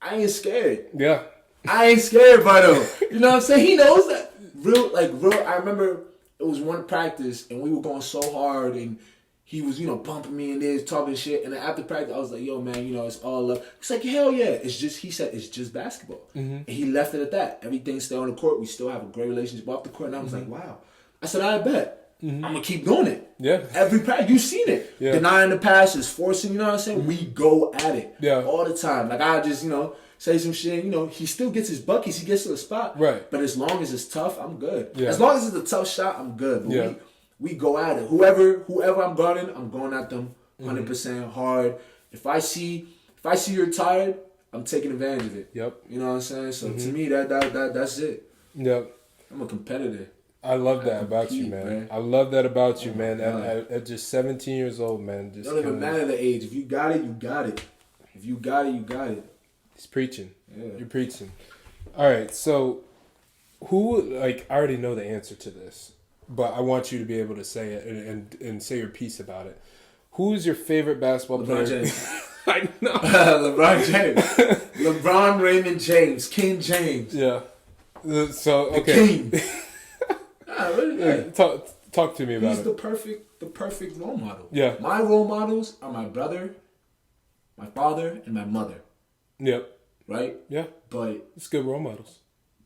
I ain't scared. Yeah. I ain't scared, Bardo. You know what I'm saying? He knows that. Real. I remember it was one practice and we were going so hard and he was, bumping me in this, talking shit. And then after practice, I was like, yo, man, it's all love. He's like, hell yeah. He said, it's just basketball. And he left it at that. Everything's still on the court. We still have a great relationship off the court. And I was like, wow. I said, I bet. I'm going to keep doing it. Yeah. Every practice. You've seen it. Yeah. Denying the passes, forcing, you know what I'm saying? We go at it. Yeah. All the time. Like, I just, say some shit. He still gets his buckets. He gets to the spot. Right. But as long as it's tough, I'm good. Yeah. As long as it's a tough shot, I'm good. But we go at it. Whoever I'm guarding, I'm going at them 100% hard. If I see you're tired, I'm taking advantage of it. Yep. You know what I'm saying? So to me, that's it. Yep. I'm a competitor. I love that about you, man. I love that about you, man. At just 17 years old, man. Just don't even matter the age. If you got it, you got it. If you got it, you got it. He's preaching. Yeah. You're preaching. All right, so I already know the answer to this, but I want you to be able to say it and say your piece about it. Who's your favorite basketball player? James. I know. LeBron James. LeBron Raymond James. King James. Yeah. So, okay. The king. Talk to me about it. He's the perfect role model. Yeah. My role models are my brother, my father, and my mother. Yep. Right? Yeah. But it's good role models.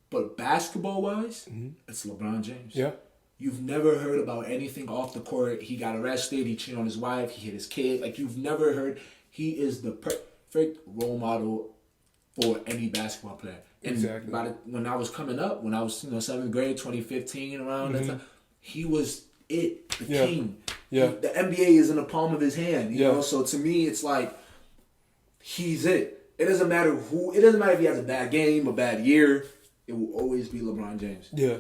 But basketball wise, it's LeBron James. Yeah. You've never heard about anything off the court. He got arrested, he cheated on his wife, he hit his kid. Like, you've never heard. He is the perfect role model for any basketball player. And exactly. When I was coming up, when I was 7th grade, 2015, around that time, he was the king. Yeah. The NBA is in the palm of his hand. You know? So to me, it's like, he's it. It doesn't matter if he has a bad game, a bad year. it will always be LeBron James. Yeah.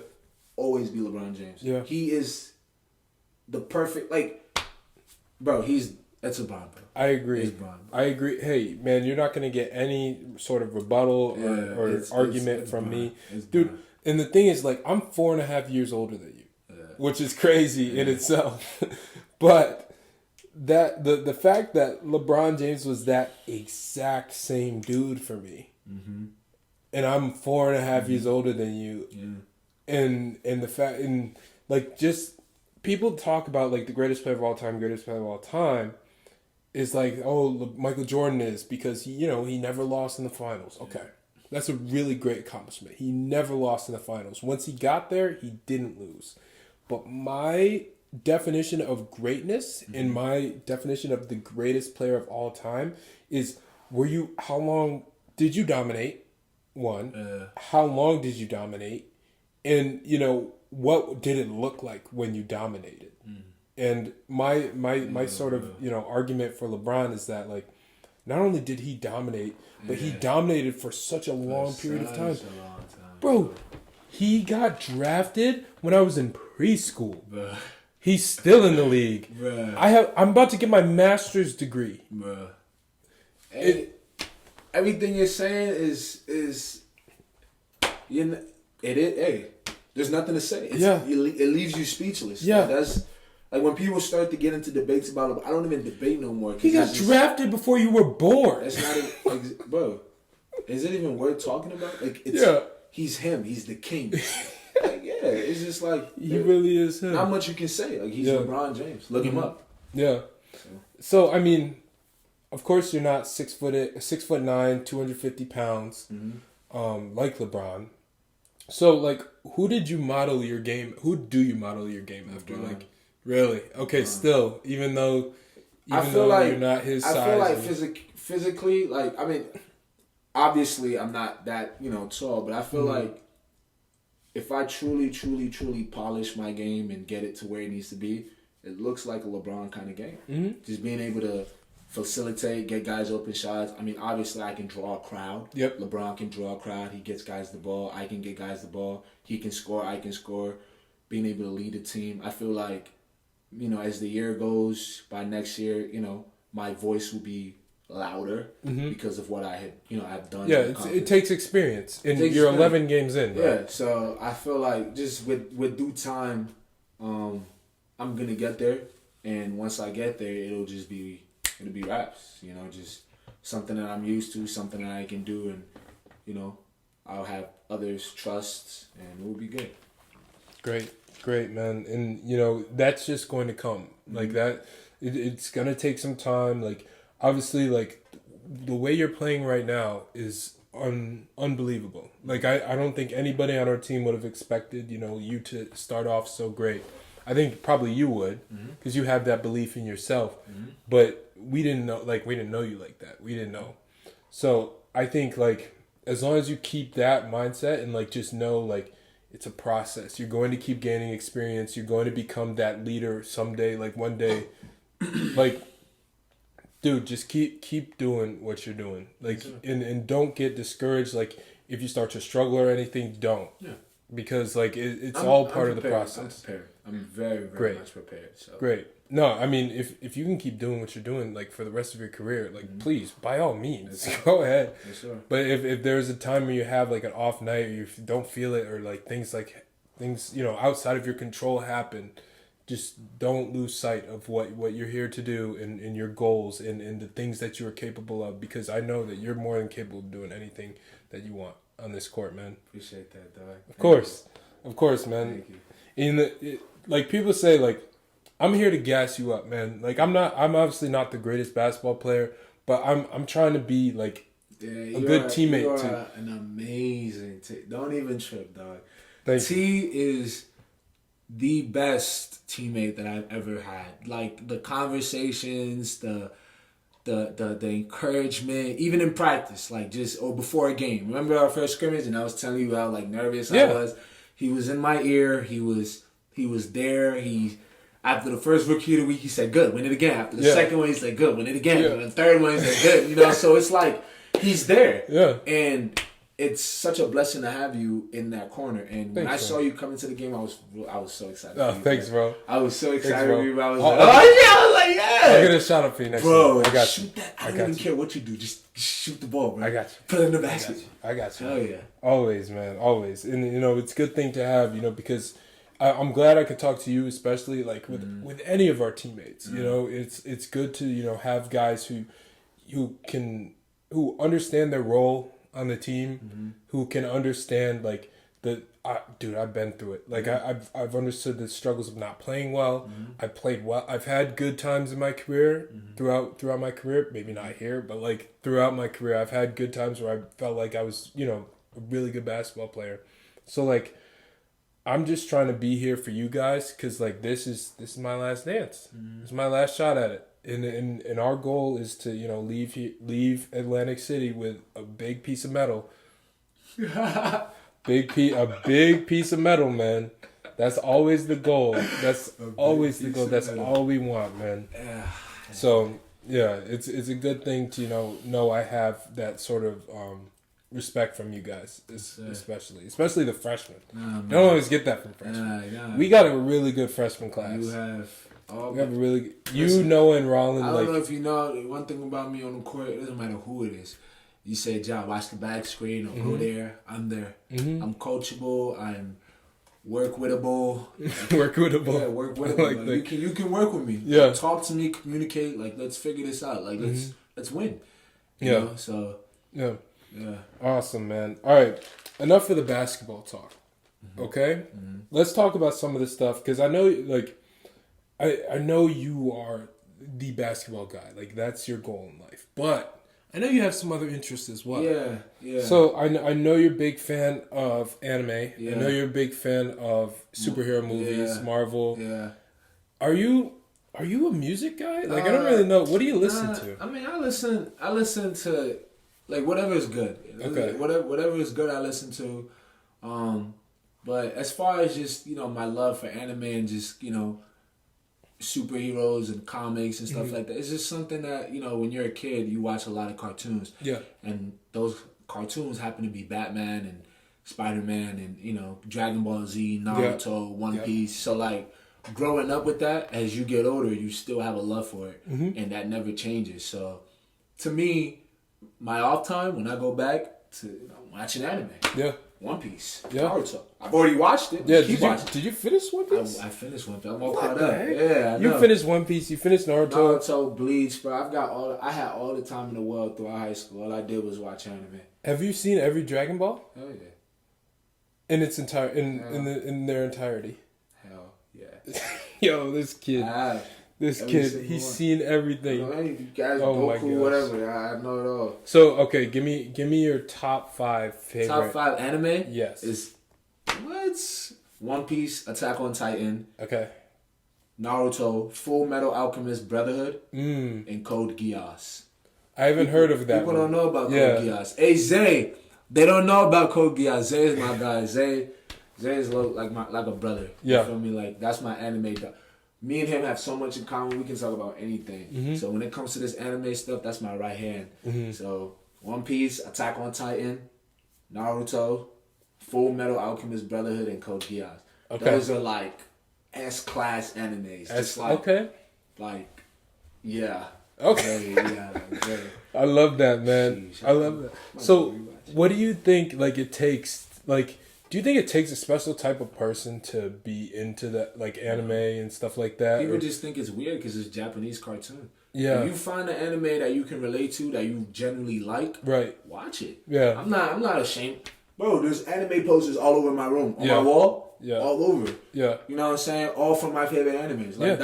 Always be LeBron James. Yeah. He is the perfect, bro, that's LeBron, bro. I agree. It's LeBron, bro. I agree. Hey, man, you're not going to get any sort of rebuttal or argument from me. Dude, and the thing is, like, I'm 4.5 years older than you, which is crazy in itself. But the fact that LeBron James was that exact same dude for me, and I'm 4.5 years older than you, and the fact, and like, just people talk about like the greatest player of all time, is like, oh, Michael Jordan is, because he never lost in the finals. Okay, that's a really great accomplishment. He never lost in the finals. Once he got there, he didn't lose. But my definition of greatness and my definition of the greatest player of all time is, how long did you dominate? One, how long did you dominate? And, what did it look like when you dominated? And my sort of, argument for LeBron is that, like, not only did he dominate, but he dominated for such a long period of time. Bro, he got drafted when I was in preschool. Bruh. He's still in the league. Bruh. I'm about to get my master's degree. Bruh. Everything you're saying is hey, there's nothing to say. It leaves you speakless. Yeah. That's like when people start to get into debates about it. I don't even debate no more. He got drafted before you were born. That's not bro. Is it even worth talking about? Like, he's him. He's the king. It's just like he really is him. Not much you can say. Like, he's LeBron James. Look him up. Yeah. So I mean, of course you're not 6'9", 250 pounds, like LeBron. So, like, who do you model your game after? LeBron. Like, really? Okay, LeBron. Still, even though you're not his size. I feel like physically, like, I mean, obviously I'm not that, tall, but I feel like if I truly, truly, truly polish my game and get it to where it needs to be, it looks like a LeBron kind of game. Just being able to facilitate, get guys open shots. I mean, obviously I can draw a crowd. Yep. LeBron can draw a crowd. He gets guys the ball. I can get guys the ball. He can score. I can score. Being able to lead the team. I feel like, as the year goes, by next year, my voice will be louder because of what I had, I've done. Yeah, it takes experience. And you're 11 games in, right? Yeah, so I feel like just with due time, I'm going to get there. And once I get there, it'll be raps, just something that I'm used to, something that I can do, and, I'll have others trust, and we'll be good. Great, man. And, that's just going to come. Like that, it's going to take some time. Like, obviously, like, the way you're playing right now is unbelievable. Like, I don't think anybody on our team would have expected, you to start off so great. I think probably you would, because you have that belief in yourself. But we didn't know you like that. We didn't know. So I think, like, as long as you keep that mindset and, like, just know, like, it's a process. You're going to keep gaining experience. You're going to become that leader someday, like one day. Like, dude, just keep doing what you're doing. Like, and don't get discouraged. Like, if you start to struggle or anything, don't. Yeah. Because, like, it's all part of the process. I'm prepared. I'm very, very much prepared. So. Great. No, I mean, if you can keep doing what you're doing, like, for the rest of your career, like, please, by all means, go ahead. Yes, sir. But if there's a time where you have, like, an off night, or you don't feel it, or, like, things, outside of your control happen, just don't lose sight of what you're here to do and your goals and the things that you are capable of, because I know that you're more than capable of doing anything that you want on this court, man. Appreciate that, dog. Of course, man. Thank you. Like, people say, like, I'm here to gas you up, man. Like, I'm obviously not the greatest basketball player, but I'm trying to be, like, a good teammate too. You are an amazing don't even trip, dog. Thank you. Is the best teammate that I've ever had. Like, the conversations, the encouragement, even in practice, like, before a game. Remember our first scrimmage, and I was telling you how, like, nervous I was. He was in my ear. He was there. After the first rookie of the week, he said, "Good, win it again." After the second one, he said, "Good, win it again." And the third one, he said, "Good." So it's like, he's there. Yeah. And it's such a blessing to have you in that corner. And when I saw you come into the game, I was so excited. Oh, thanks, bro. I was so excited. Thanks, bro. For you, bro. I was like, I was like, yeah. I'm gonna shout out for you next bro. time. I got shoot you. that. I don't even care what you do. Just shoot the ball, bro. I got you. Put it in the basket. I got you. Hell yeah. Always, man. Always. And it's a good thing to have, because I'm glad I could talk to you, especially like with any of our teammates. It's good to have guys who understand their role on the team, who can understand like dude, I've been through it. Like I've understood the struggles of not playing well. I played well. I've had good times in my career throughout my career. Maybe not here, but like throughout my career, I've had good times where I felt like I was a really good basketball player. So like, I'm just trying to be here for you guys because like this is my last dance. This is my last shot at it. And our goal is to leave Atlantic City with a big piece of metal. A big piece of metal, man. That's always the goal. That's always the goal. That's all we want, man. So yeah, it's a good thing to know I have that sort of respect from you guys, especially the freshmen. You don't always get that from freshmen. We got a really good freshman class. You have. We have a really and Rollin. I don't know if you know one thing about me on the court. It doesn't matter who it is. You say, "Jao, watch the back screen," or "Go there." I'm there. I'm coachable. I'm work withable. Work withable. Yeah, work withable. Like, you can work with me. Yeah. Talk to me. Communicate. Like, let's figure this out. Like, let's win. You know? So. Yeah. Yeah. Awesome, man. All right. Enough of the basketball talk. Okay. Let's talk about some of the stuff because I know, like, I know you are the basketball guy. Like, that's your goal in life. But I know you have some other interests as well. Yeah, yeah. So I know you're a big fan of anime. Yeah. I know you're a big fan of superhero movies, Marvel. Yeah. Are you a music guy? Like, I don't really know. What do you listen to? I mean, I listen to, like, whatever is good. Okay. Whatever is good, I listen to. But as far as just, my love for anime and just, superheroes and comics and stuff like that. It's just something that, when you're a kid, you watch a lot of cartoons. Yeah. And those cartoons happen to be Batman and Spider-Man and, Dragon Ball Z, Naruto, One Piece. So, like, growing up with that, as you get older, you still have a love for it. And that never changes. So, to me, my off time, when I go back to watching anime. Yeah. One Piece. Yeah. Naruto. I've already watched it. Yeah. Did you finish One Piece? I finished One Piece. I'm all caught up. Yeah. You finished One Piece. You finished Naruto. Naruto, Bleach, bro. I had all the time in the world throughout high school. All I did was watch anime. Have you seen every Dragon Ball? Hell yeah. In its in their entirety. Hell yeah. Yo, this kid. This kid, he's seen everything. You guys, Goku, whatever. I know it all. So, okay, give me your top 5 favorite. Top 5 anime? Yes. Is what? One Piece, Attack on Titan. Okay. Naruto, Full Metal Alchemist Brotherhood, and Code Geass. I haven't heard of that. People don't know about Code Geass. Hey, Zay, they don't know about Code Geass. Zay is my guy. Zay is like a brother. Yeah. You feel me? Like, that's my anime dog. Me and him have so much in common. We can talk about anything. So when it comes to this anime stuff, that's my right hand. So One Piece, Attack on Titan, Naruto, Full Metal Alchemist Brotherhood, and Code Geass. Okay. Those are like S-class animes. Like, yeah. Okay. Yeah. I love that, man. I love that. So what do you think, like, it takes, like, do you think it takes a special type of person to be into that, like, anime and stuff like that? People just think it's weird because it's Japanese cartoon. Yeah. If you find an anime that you can relate to, that you generally like, right, watch it. Yeah. I'm not ashamed. Bro, there's anime posters all over my room. On my wall. Yeah. All over. Yeah. You know what I'm saying? All from my favorite animes. Like,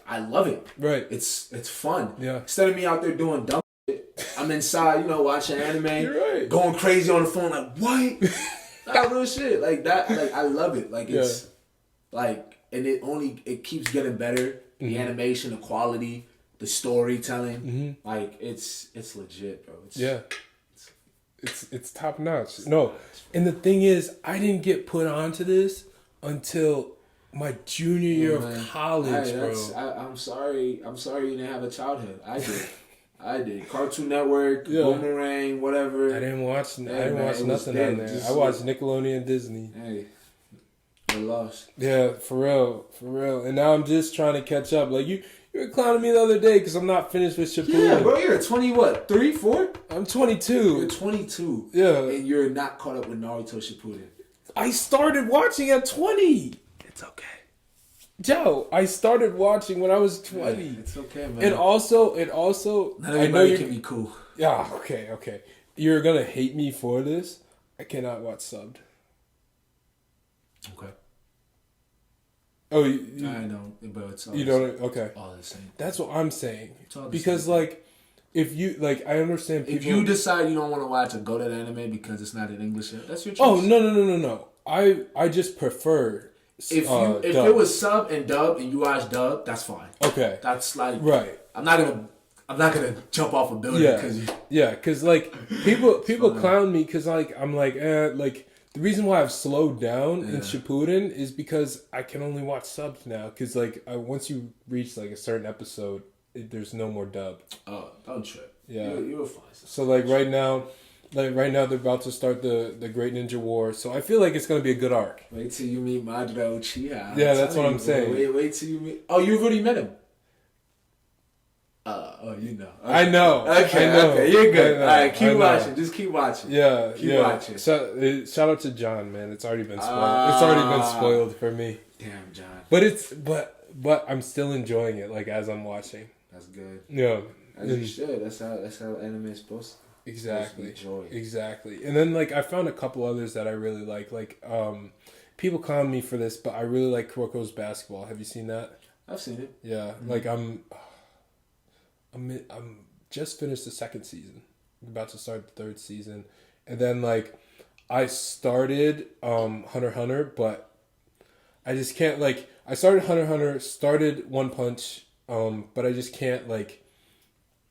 I love it. Right. It's fun. Yeah. Instead of me out there doing dumb shit, I'm inside, watching anime. You're right. Going crazy on the phone, like, what? Like, real shit. Like that, like, I love it. Like, it's like, and it keeps getting better. The animation, the quality, the storytelling. Like, it's legit, bro. It's top notch. No. And the thing is, I didn't get put onto this until my junior year of college, bro. I'm sorry you didn't have a childhood. I did. I did. Cartoon Network, Yeah. Boomerang, whatever. I didn't watch. Hey, I didn't man, watch it was nothing dead. on there. Just I watched Nickelodeon, Disney. Hey, I lost. Yeah, for real. And now I'm just trying to catch up. Like you were clowning me the other day because I'm not finished with Shippuden. Yeah, bro, you're 20, what, 3, 4? I'm 22. You're 22. Yeah. And you're not caught up with Naruto Shippuden. I started watching at 20. It's okay. Joe, I started watching when I was 20. Yeah, it's okay, man. And also, Not I know everybody can be cool. Yeah, okay. You're gonna hate me for this. I cannot watch subbed. Okay. Oh, I know, but it's all you the don't. same. Okay, All the same. that's what I'm saying. It's all the Because same. like, if you like, I understand people. If you decide you don't want to watch a go to anime because it's not in English, that's your choice. Oh no. I just prefer. If dub. it was sub and dub and you watch dub, that's fine. Okay. That's like Right. I'm not gonna jump off a building because Because like people clown me because like I'm like like the reason why I've slowed down in Shippuden is because I can only watch subs now because like once you reach like a certain episode, there's no more dub. Oh, don't trip. Yeah. you were fine. So like right now they're about to start the Great Ninja War, so I feel like it's gonna be a good arc. Wait till you meet Madara Uchiha. Yeah, that's what I'm saying. Wait till you meet. Oh, you've already met him. You know. Okay. I know. Okay, you're good. All right, keep I know. watching. Just keep watching. Yeah, Keep watching. Shout out to John, man. It's already been spoiled. It's already been spoiled for me. Damn, John. But I'm still enjoying it. Like as I'm watching. That's good. Yeah. As you should. That's how anime is supposed to. Exactly. Joy. Exactly. And then like I found a couple others that I really like. Like people clown me for this, but I really like Kuroko's Basketball. Have you seen that? I've seen it. Yeah. Like I'm just finished the second season. I'm about to start the third season. And then like I started Hunter x Hunter, but I just can't like I started Hunter x Hunter, started One Punch, but I just can't like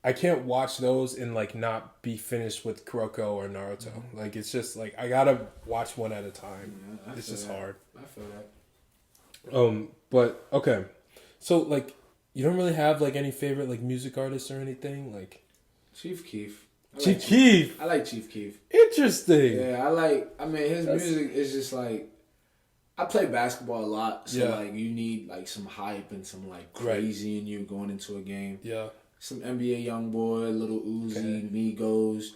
I can't watch those and like not be finished with Kuroko or Naruto. Mm-hmm. Like it's just like I gotta watch one at a time. Yeah, it's just hard. I feel that. But okay. So like you don't really have like any favorite like music artists or anything? Like Chief Keef. Chief Keef. I like Chief Keef. Interesting. Yeah, his music is just like I play basketball a lot, so like you need like some hype and some like crazy in you going into a game. Yeah. Some NBA YoungBoy, Little Uzi, Migos.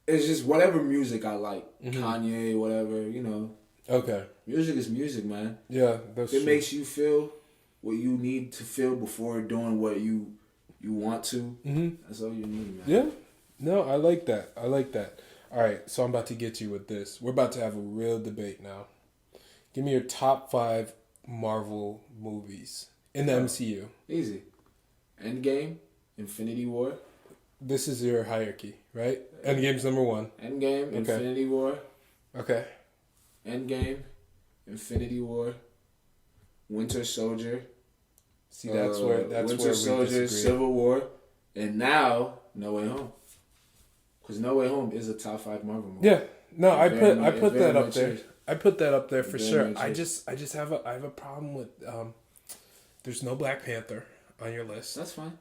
It's just whatever music I like. Mm-hmm. Kanye, whatever, you know. Okay. Music is music, man. Yeah, that's true. It makes you feel what you need to feel before doing what you want to. Mm-hmm. That's all you need, man. Yeah. No, I like that. All right, so I'm about to get you with this. We're about to have a real debate now. Give me your top 5 Marvel movies in the MCU. Easy. Endgame, Infinity War. This is your hierarchy, right? Endgame's number 1. Endgame, okay. Infinity War. Okay. Endgame, Infinity War, Winter Soldier. See, that's where Winter Soldier, Civil War, and now No Way Home. Because No Way Home is a top 5 Marvel movie. Yeah, no, I put that up there. I put that up there for sure. I just have a problem with there's no Black Panther on your list. That's fine.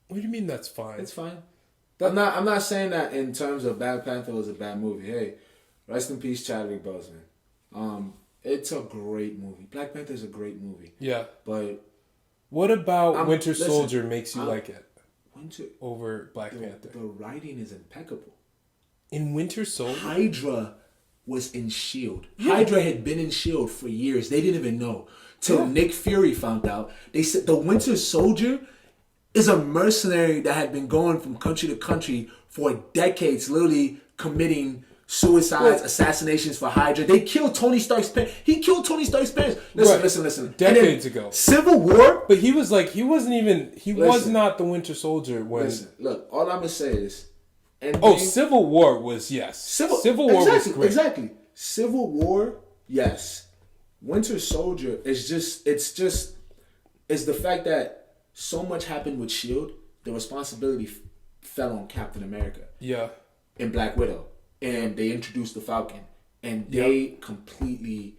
What do you mean that's fine? It's fine. I'm not saying that in terms of Black Panther was a bad movie. Hey, rest in peace, Chadwick Boseman. It's a great movie. Black Panther is a great movie. Yeah, but what about Winter Soldier makes you like it? Over Black Panther. The writing is impeccable. In Winter Soldier, Hydra was in S.H.I.E.L.D. Yeah. Hydra had been in S.H.I.E.L.D. for years. They didn't even know. Till Nick Fury found out. They said the Winter Soldier is a mercenary that had been going from country to country for decades, literally committing suicides, assassinations for Hydra. They killed Tony Stark's parents. He killed Tony Stark's parents. Listen. Decades ago. Civil War. But he was not the Winter Soldier when... Listen, look, all I'm going to say is... Civil War was, yes. Civil War was great. Exactly. Civil War, yes. Winter Soldier is it's the fact that so much happened with S.H.I.E.L.D., the responsibility fell on Captain America. Yeah. And Black Widow. And they introduced the Falcon. And they completely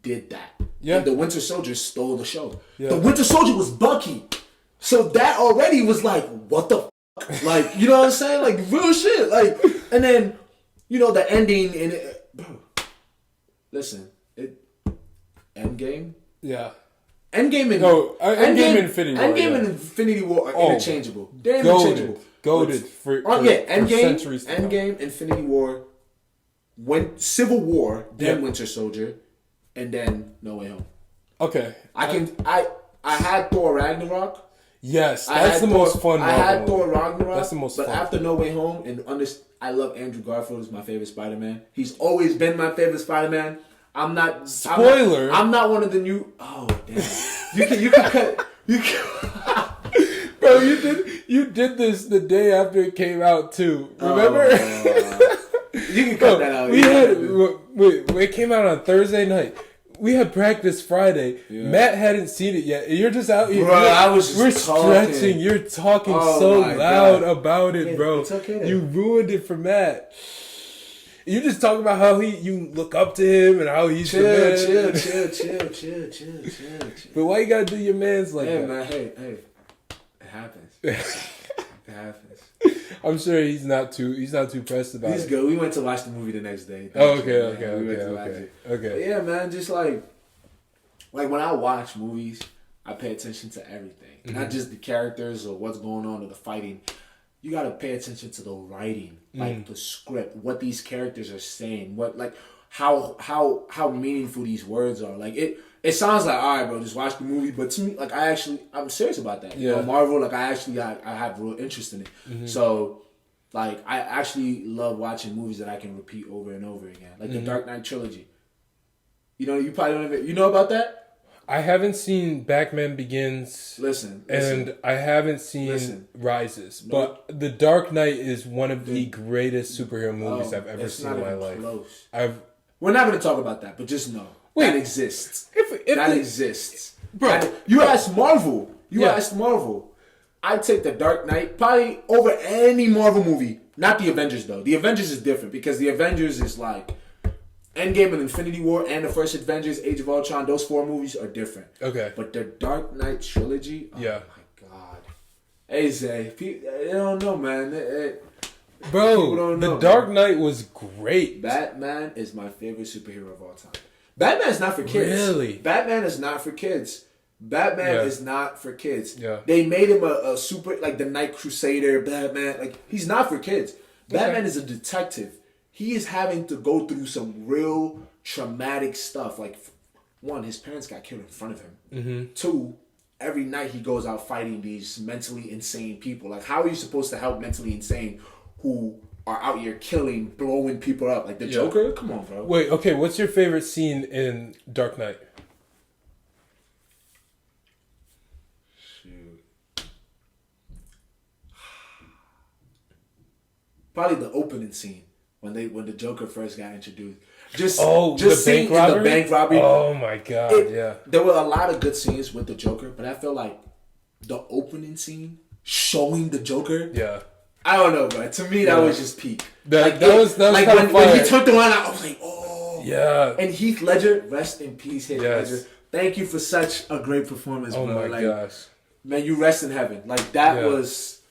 did that. Yeah. And the Winter Soldier stole the show. Yeah. The Winter Soldier was Bucky. So that already was like, what the Like, you know what I'm saying? Like, real shit. Like, and then, you know, the ending in it. Bro, listen, Endgame? Yeah. Endgame and Endgame and Infinity War. Endgame and Infinity War are interchangeable. They're interchangeable. Goated for centuries. Endgame, Infinity War, Civil War, then Winter Soldier, and then No Way Home. Okay. I had Thor Ragnarok. Yes, that's the most fun. I had Thor Ragnarok. That's the most fun. But after No Way Home, I love Andrew Garfield as my favorite Spider-Man. He's always been my favorite Spider-Man. I'm not. Spoiler. I'm not one of the new. Oh damn! You can cut. You can. Bro, you did this the day after it came out too. Remember? You can cut that out. It came out on Thursday night. We had practice Friday. Yeah. Matt hadn't seen it yet. You're just out here. Bro, we're stretching. You're talking so loud about it, bro. It's okay then. You ruined it for Matt. You just talk about how you look up to him and how he's chill. But why you gotta do your man's like that? Man, hey, it happens. It happens. I'm sure he's not too pressed about it. He's good. We went to watch the movie the next day. Okay. But yeah, man, just like when I watch movies, I pay attention to everything, not just the characters or what's going on or the fighting. You gotta pay attention to the writing, like the script, what these characters are saying, how meaningful these words are. Like it sounds like, all right, bro, just watch the movie. But to me, like I'm serious about that. Yeah. You know, Marvel, like I have real interest in it. Mm-hmm. So, like I actually love watching movies that I can repeat over and over again, like the Dark Knight trilogy. You know, you probably don't even, you know about that. I haven't seen Batman Begins. Listen. And I haven't seen Rises. But The Dark Knight is one of the greatest superhero movies I've ever seen in my life. Close. We're not going to talk about that, but just know that exists. That exists. Bro, you asked Marvel. Asked Marvel. I'd take The Dark Knight probably over any Marvel movie. Not the Avengers, though. The Avengers is different because the Avengers is like Endgame and Infinity War and the first Avengers, Age of Ultron, those 4 movies are different. Okay. But the Dark Knight trilogy, oh my God. Hey, Zay, they don't know, man. Bro, the Dark Knight was great. Batman is my favorite superhero of all time. Batman is not for kids. Really? Batman is not for kids. Batman is not for kids. Yeah. They made him a super, like the Night Crusader, Batman. Like, he's not for kids. Batman is a detective. He is having to go through some real traumatic stuff. Like, 1, his parents got killed in front of him. Mm-hmm. 2, every night he goes out fighting these mentally insane people. Like, how are you supposed to help mentally insane who are out here killing, blowing people up? Like the Joker? Come on, bro. Wait, okay, what's your favorite scene in Dark Knight? Shoot. Probably the opening scene. When the Joker first got introduced, just seeing the bank robbery. Oh my God! There were a lot of good scenes with the Joker, but I feel like the opening scene showing the Joker. Yeah. I don't know, bro. To me, that was just peak. That was like when he took the one out, I was like, oh. Yeah. And Heath Ledger, rest in peace, Heath Ledger. Thank you for such a great performance, bro. Oh my gosh. Man, you rest in heaven. Like that was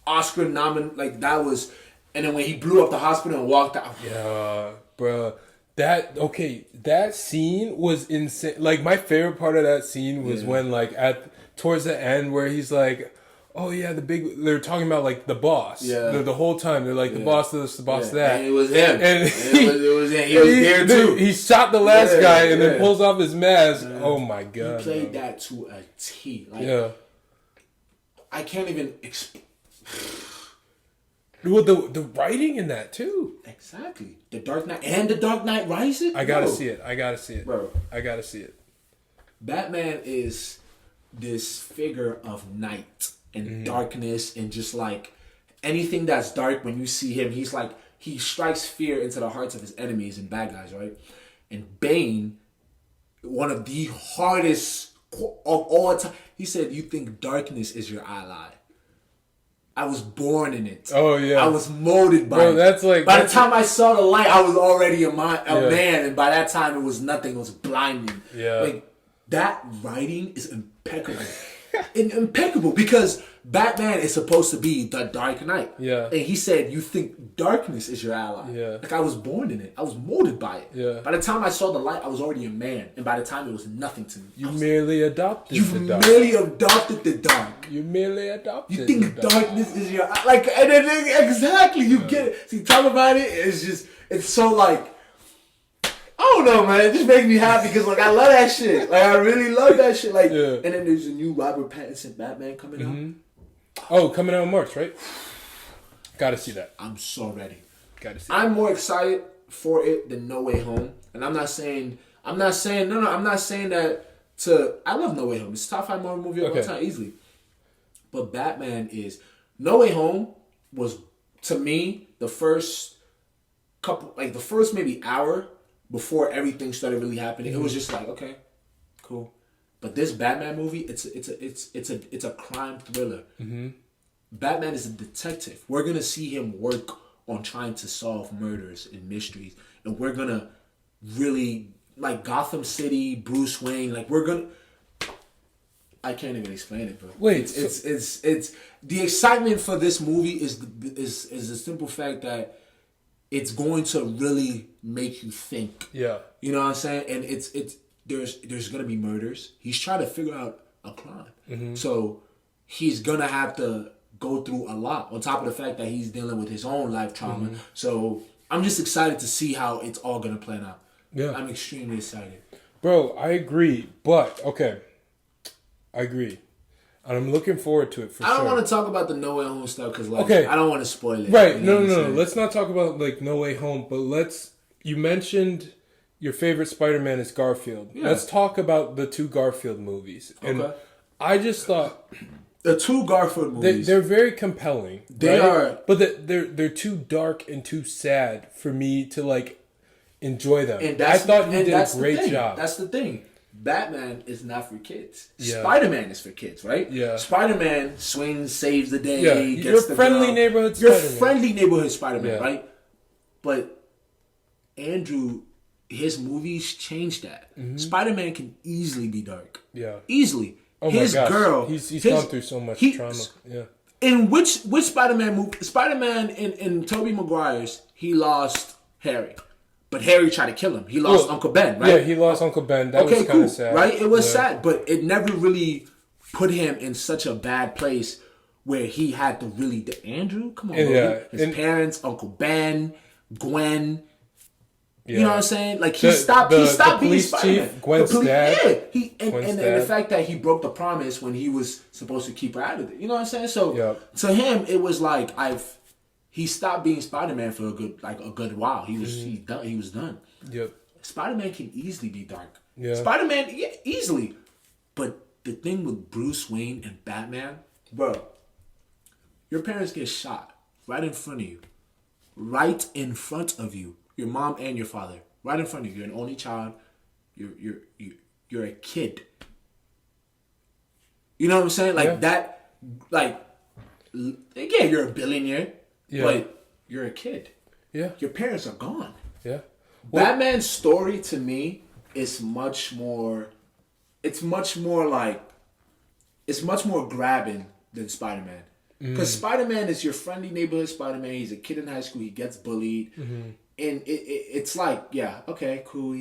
Oscar nominated. Like that was. And then when he blew up the hospital and walked out. Yeah, bro. That scene was insane. Like, my favorite part of that scene was when, like, towards the end where he's like, oh, yeah, they're talking about, like, the boss. Yeah. The whole time. They're like, the boss of this, the boss of that. And it was him. And he was there, too. He shot the last guy and then pulls off his mask. Oh, my God. He played that to a T. Like, I can't even explain. Well, the writing in that too. Exactly. The Dark Knight and the Dark Knight Rises. I gotta see it, bro. I gotta see it. Batman is this figure of night and darkness and just like anything that's dark. When you see him, he's like he strikes fear into the hearts of his enemies and bad guys, right? And Bane, one of the hardest of all time. He said, "You think darkness is your ally." I was born in it. Oh yeah. I was molded by it. That's like by the time I saw the light, I was already a man, and by that time it was nothing. It was blinding. Yeah. Like that writing is impeccable. impeccable, because Batman is supposed to be the Dark Knight. Yeah. And he said, you think darkness is your ally. Yeah. Like, I was born in it. I was molded by it. Yeah. By the time I saw the light, I was already a man. And by the time, it was nothing to me. You merely adopted You the dark. merely adopted the dark. You merely adopted You think the dark. darkness is your... Like, and then, exactly, you get it. See, talk about it, it's so like... I don't know, man. It just makes me happy because, like, I love that shit. Like, I really love that shit. Like, Yeah. And then there's a new Robert Pattinson Batman coming out. Oh, coming out in March, right? Gotta see that. I'm so ready. Gotta see I'm more excited for it than No Way Home. And I'm not saying that to... I love No Way Home. It's top 5 Marvel movie of all time, easily. But Batman is... No Way Home was, to me, the first couple... Like, the first maybe hour... before everything started really happening, it was just like, okay, cool. But this Batman movie, it's a crime thriller. Batman is a detective. We're gonna see him work on trying to solve murders and mysteries, and we're gonna really like Gotham City, Bruce Wayne. Like we're gonna. I can't even explain it, bro. Wait, it's the excitement for this movie is the simple fact that it's going to really make you think. Yeah. You know what I'm saying? And there's gonna be murders. He's trying to figure out a crime. So he's gonna have to go through a lot on top of the fact that he's dealing with his own life trauma. So I'm just excited to see how it's all gonna plan out. Yeah. I'm extremely excited. Bro, I agree. But okay. I agree. And I'm looking forward to it for sure. I don't want to talk about the No Way Home stuff because, like, Okay. I don't want to spoil it. Right. You know what I'm No. saying? Let's not talk about, like, No Way Home, but you mentioned your favorite Spider-Man is Garfield. Yeah. Let's talk about the 2 Garfield movies. And Okay. I just thought... The 2 Garfield movies. They're very compelling. They are. But they're too dark and too sad for me to, like, enjoy them. And I thought you did a the great thing. job. That's the thing. Batman is not for kids. Yeah. Spider-Man is for kids, right? Yeah. Spider-Man swings, saves the day, Yeah. gets You're the friendly girl. neighborhood You're Spider-Man. friendly neighborhood Spider-Man, Yeah. right? But Andrew, his movies changed that. Spider-Man can easily be dark. Yeah. Easily. Oh his my gosh. girl. He's gone through so much trauma. Yeah. In which Spider-Man movie? Spider-Man in Tobey Maguire's, he lost Harry. But Harry tried to kill him. He lost Uncle Ben, right? Yeah, he lost Uncle Ben. That was kind of sad. Right? It was sad, but it never really put him in such a bad place where he had to really... Andrew? Come on, bro. His parents, Uncle Ben, Gwen... Yeah. You know what I'm saying? Like he stopped being Spider-Man. Chief, Gwen's dad. And the fact that he broke the promise when he was supposed to keep her out of it. You know what I'm saying? So to him, it was like he stopped being Spider-Man for a good while. He was done. Yep. Spider-Man can easily be dark. Yeah. Spider-Man easily. But the thing with Bruce Wayne and Batman, bro, your parents get shot right in front of you. Right in front of you. Your mom and your father, right in front of you. You're an only child. You're a kid. You know what I'm saying? Like that. Like again, you're a billionaire, but you're a kid. Yeah. Your parents are gone. Yeah. Well, Batman's story to me is much more. It's much more grabbing than Spider-Man. Because Spider-Man is your friendly neighborhood Spider-Man. He's a kid in high school. He gets bullied. And it's like, yeah, okay, cool.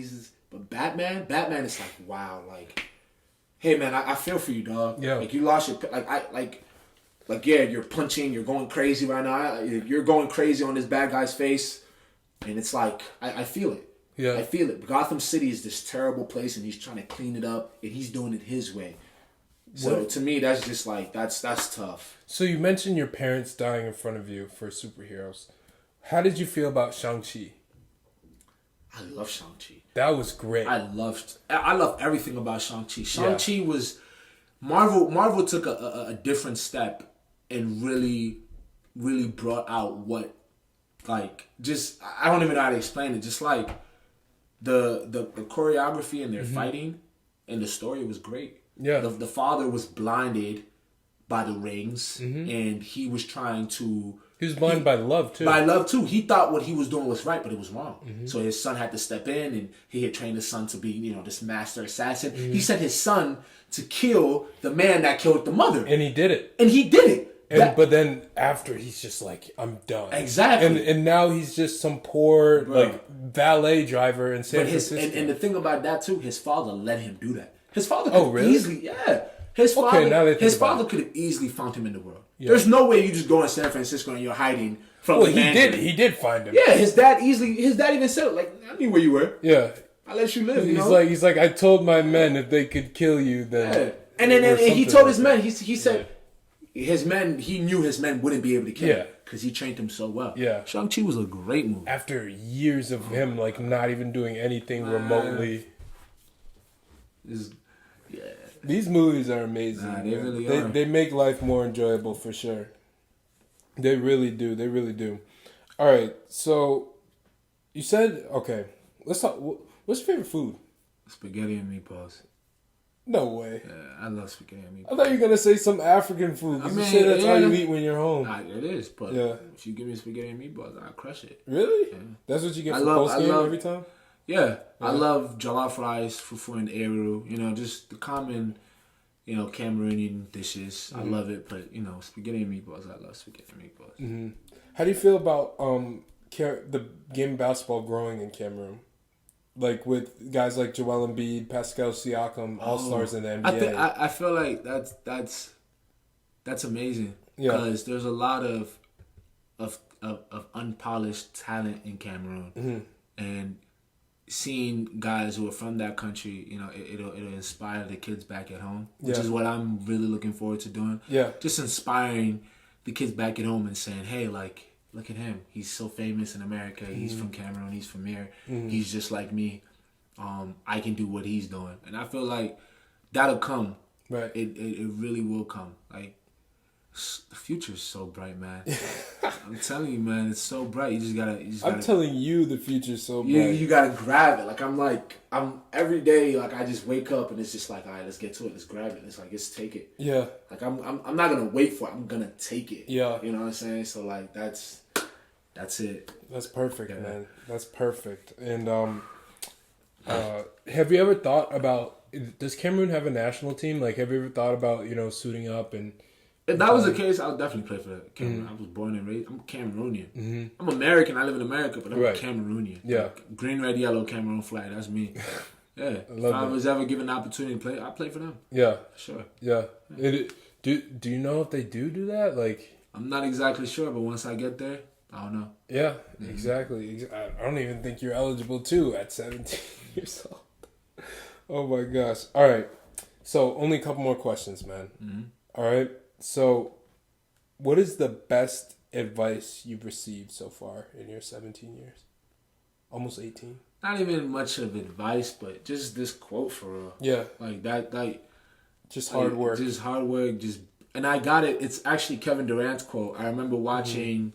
But Batman is like, wow, like, hey man, I feel for you, dog. Yeah. Like you lost your yeah, you're punching, you're going crazy right now. You're going crazy on this bad guy's face, and it's like I feel it. Yeah, I feel it. Gotham City is this terrible place, and he's trying to clean it up, and he's doing it his way. So to me, that's just like that's tough. So you mentioned your parents dying in front of you for superheroes. How did you feel about Xiangxi? I love Xiangxi. That was great. I love everything about Xiangxi. Xiangxi was Marvel took a different step and really brought out what like just I don't even know how to explain it. Just like the choreography and their fighting and the story was great. Yeah. The father was blinded by the rings and he was trying to He was blinded by love too. By love too. He thought what he was doing was right, but it was wrong. So his son had to step in, and he had trained his son to be, this master assassin. He sent his son to kill the man that killed the mother, and he did it. But then after, he's just like, I'm done. Exactly. And now he's just some poor valet driver in San Francisco. And the thing about that too, his father let him do that. His father could easily, His father could have easily found him in the world. Yeah. There's no way you just go in San Francisco and you're hiding from the man. He did find him. Yeah, his dad even said, like, I knew where you were. Yeah. I let you live. He's like, I told my men if they could kill you, then. Yeah. And he told his men. He said his men. He knew his men wouldn't be able to kill him because he trained him so well. Yeah. Xiangxi was a great movie. After years of him like not even doing anything remotely. These movies are amazing. They really are. They make life more enjoyable for sure. They really do. They really do. All right. So you said, okay, let's talk. What's your favorite food? Spaghetti and meatballs. No way. Yeah, I love spaghetti and meatballs. I thought you were going to say some African food. You say that's all you eat when you're home. It is, but if you give me spaghetti and meatballs, I'll crush it. Really? Yeah. That's what you get for post-game every time? Yeah. I love jollof rice, fufu, and eru. Just the common, Cameroonian dishes. I love it, but, spaghetti and meatballs, I love spaghetti and meatballs. Mm-hmm. How do you feel about the game of basketball growing in Cameroon? Like with guys like Joel Embiid, Pascal Siakam, all-stars in the NBA. I feel like that's amazing. Because there's a lot of unpolished talent in Cameroon. And seeing guys who are from that country, it'll inspire the kids back at home, which is what I'm really looking forward to doing. Yeah. Just inspiring the kids back at home and saying, hey, like, look at him. He's so famous in America. He's from Cameroon. He's from here. He's just like me. I can do what he's doing. And I feel like that'll come. Right. It really will come. Like, the future's so bright, man. I'm telling you, man, it's so bright. You just gotta. I'm telling you, the future's so bright. You gotta grab it. I'm every day. Like, I just wake up and it's just like, all right, let's get to it. Let's grab it. It's like, let's take it. Yeah. Like, I'm not gonna wait for it. I'm gonna take it. Yeah. You know what I'm saying? So like, that's it. That's perfect, man. That's perfect. And have you ever thought about? Does Cameroon have a national team? Like, have you ever thought about suiting up and? If that was the case, I would definitely play for Cameroon. I was born and raised. I'm Cameroonian. I'm American. I live in America, but I'm Cameroonian. Yeah. Like, green, red, yellow, Cameroon flag. That's me. Yeah. If I was ever given the opportunity to play, I'd play for them. Yeah. Sure. Yeah. Do you know if they do that? Like, I'm not exactly sure, but once I get there, I don't know. Yeah. Exactly. I don't even think you're eligible to at 17 years old. Oh my gosh. All right. So only a couple more questions, man. All right. So, what is the best advice you've received so far in your 17 years? Almost 18. Not even much of advice, but just this quote for real. Yeah. Like that, just hard work. Just hard work. And I got it. It's actually Kevin Durant's quote. I remember watching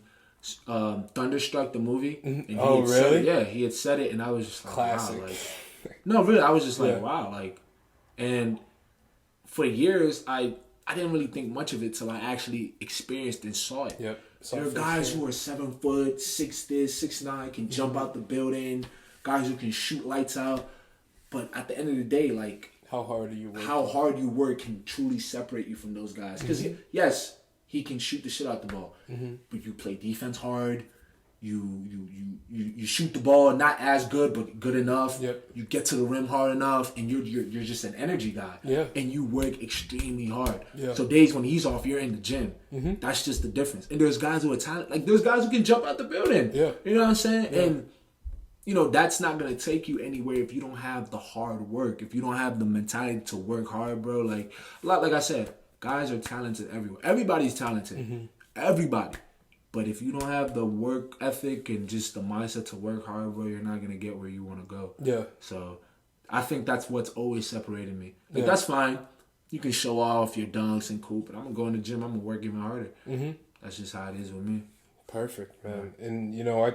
Thunderstruck, the movie. And really? He had said it, and I was just like, classic. Wow. Like, no, really, I was just like, wow. Like, and for years, I didn't really think much of it till I actually experienced and saw it. Yep. There are guys who are 7 foot, 6 this, 6'9", can jump out the building, guys who can shoot lights out. But at the end of the day, like, how hard you work can truly separate you from those guys. Because yes, he can shoot the shit out the ball, but you play defense hard. You shoot the ball not as good, but good enough. Yep. You get to the rim hard enough, and you're just an energy guy. Yeah. And you work extremely hard. Yeah. So days when he's off, you're in the gym. That's just the difference. And there's guys who are talented. Like, there's guys who can jump out the building. Yeah. You know what I'm saying? Yeah. And that's not gonna take you anywhere if you don't have the hard work. If you don't have the mentality to work hard, bro. Like I said, guys are talented everywhere. Everybody's talented. Everybody. But if you don't have the work ethic and just the mindset to work hard, bro, you're not going to get where you want to go. Yeah. So I think that's what's always separated me. Like, that's fine. You can show off your dunks and cool, but I'm going to go in the gym. I'm going to work even harder. That's just how it is with me. Perfect, man. And, I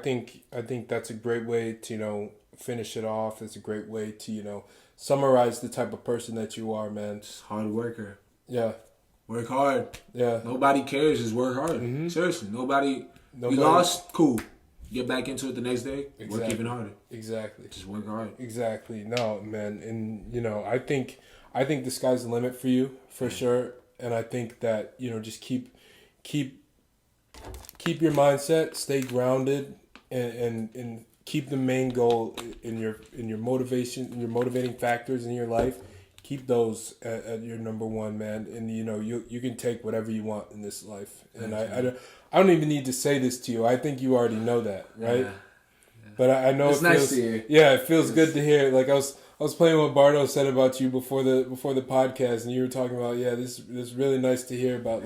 think that's a great way to, finish it off. It's a great way to, summarize the type of person that you are, man. Just hard worker. Yeah. Work hard. Yeah. Nobody cares. Just work hard. Seriously. Nobody. You lost, cool. Get back into it the next day. Exactly. Work even harder. Exactly. Just work hard. Exactly. No, man, and I think the sky's the limit for you for sure, and I think that just keep your mindset, stay grounded, and keep the main goal in your motivation, your motivating factors in your life. Keep those at your number one, man. And you can take whatever you want in this life. And I don't even need to say this to you. I think you already know that, right? Yeah. But I know it's nice to hear. Yeah, it feels good to hear. Like I was playing what Bardo said about you before the podcast, and you were talking about this really nice to hear about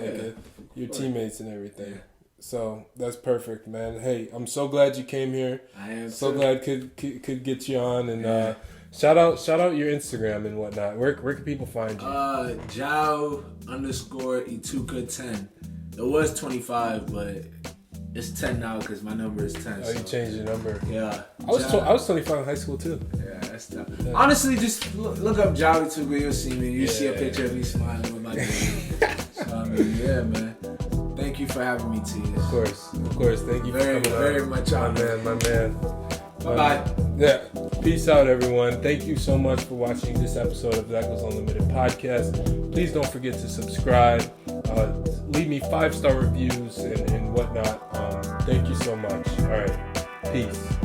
your teammates and everything. Yeah. So that's perfect, man. Hey, I'm so glad you came here. I am so glad could get you on, and shout out your Instagram and whatnot. Where can people find you? Jao _Ituka 10. It was 25, but it's 10 now because my number is 10. Oh, you changed your number. Yeah. I was 25 in high school too. Yeah, that's tough. Yeah. Honestly, just look up Jao Ituka. You'll see me. You see a picture of me smiling with my baby. So yeah, man. Thank you for having me, T. Of course. Thank you very, for coming very on. much honored. My man. Bye-bye. Yeah. Peace out, everyone. Thank you so much for watching this episode of the Echols Unlimited podcast. Please don't forget to subscribe. Leave me 5-star reviews and whatnot. Thank you so much. All right. Peace.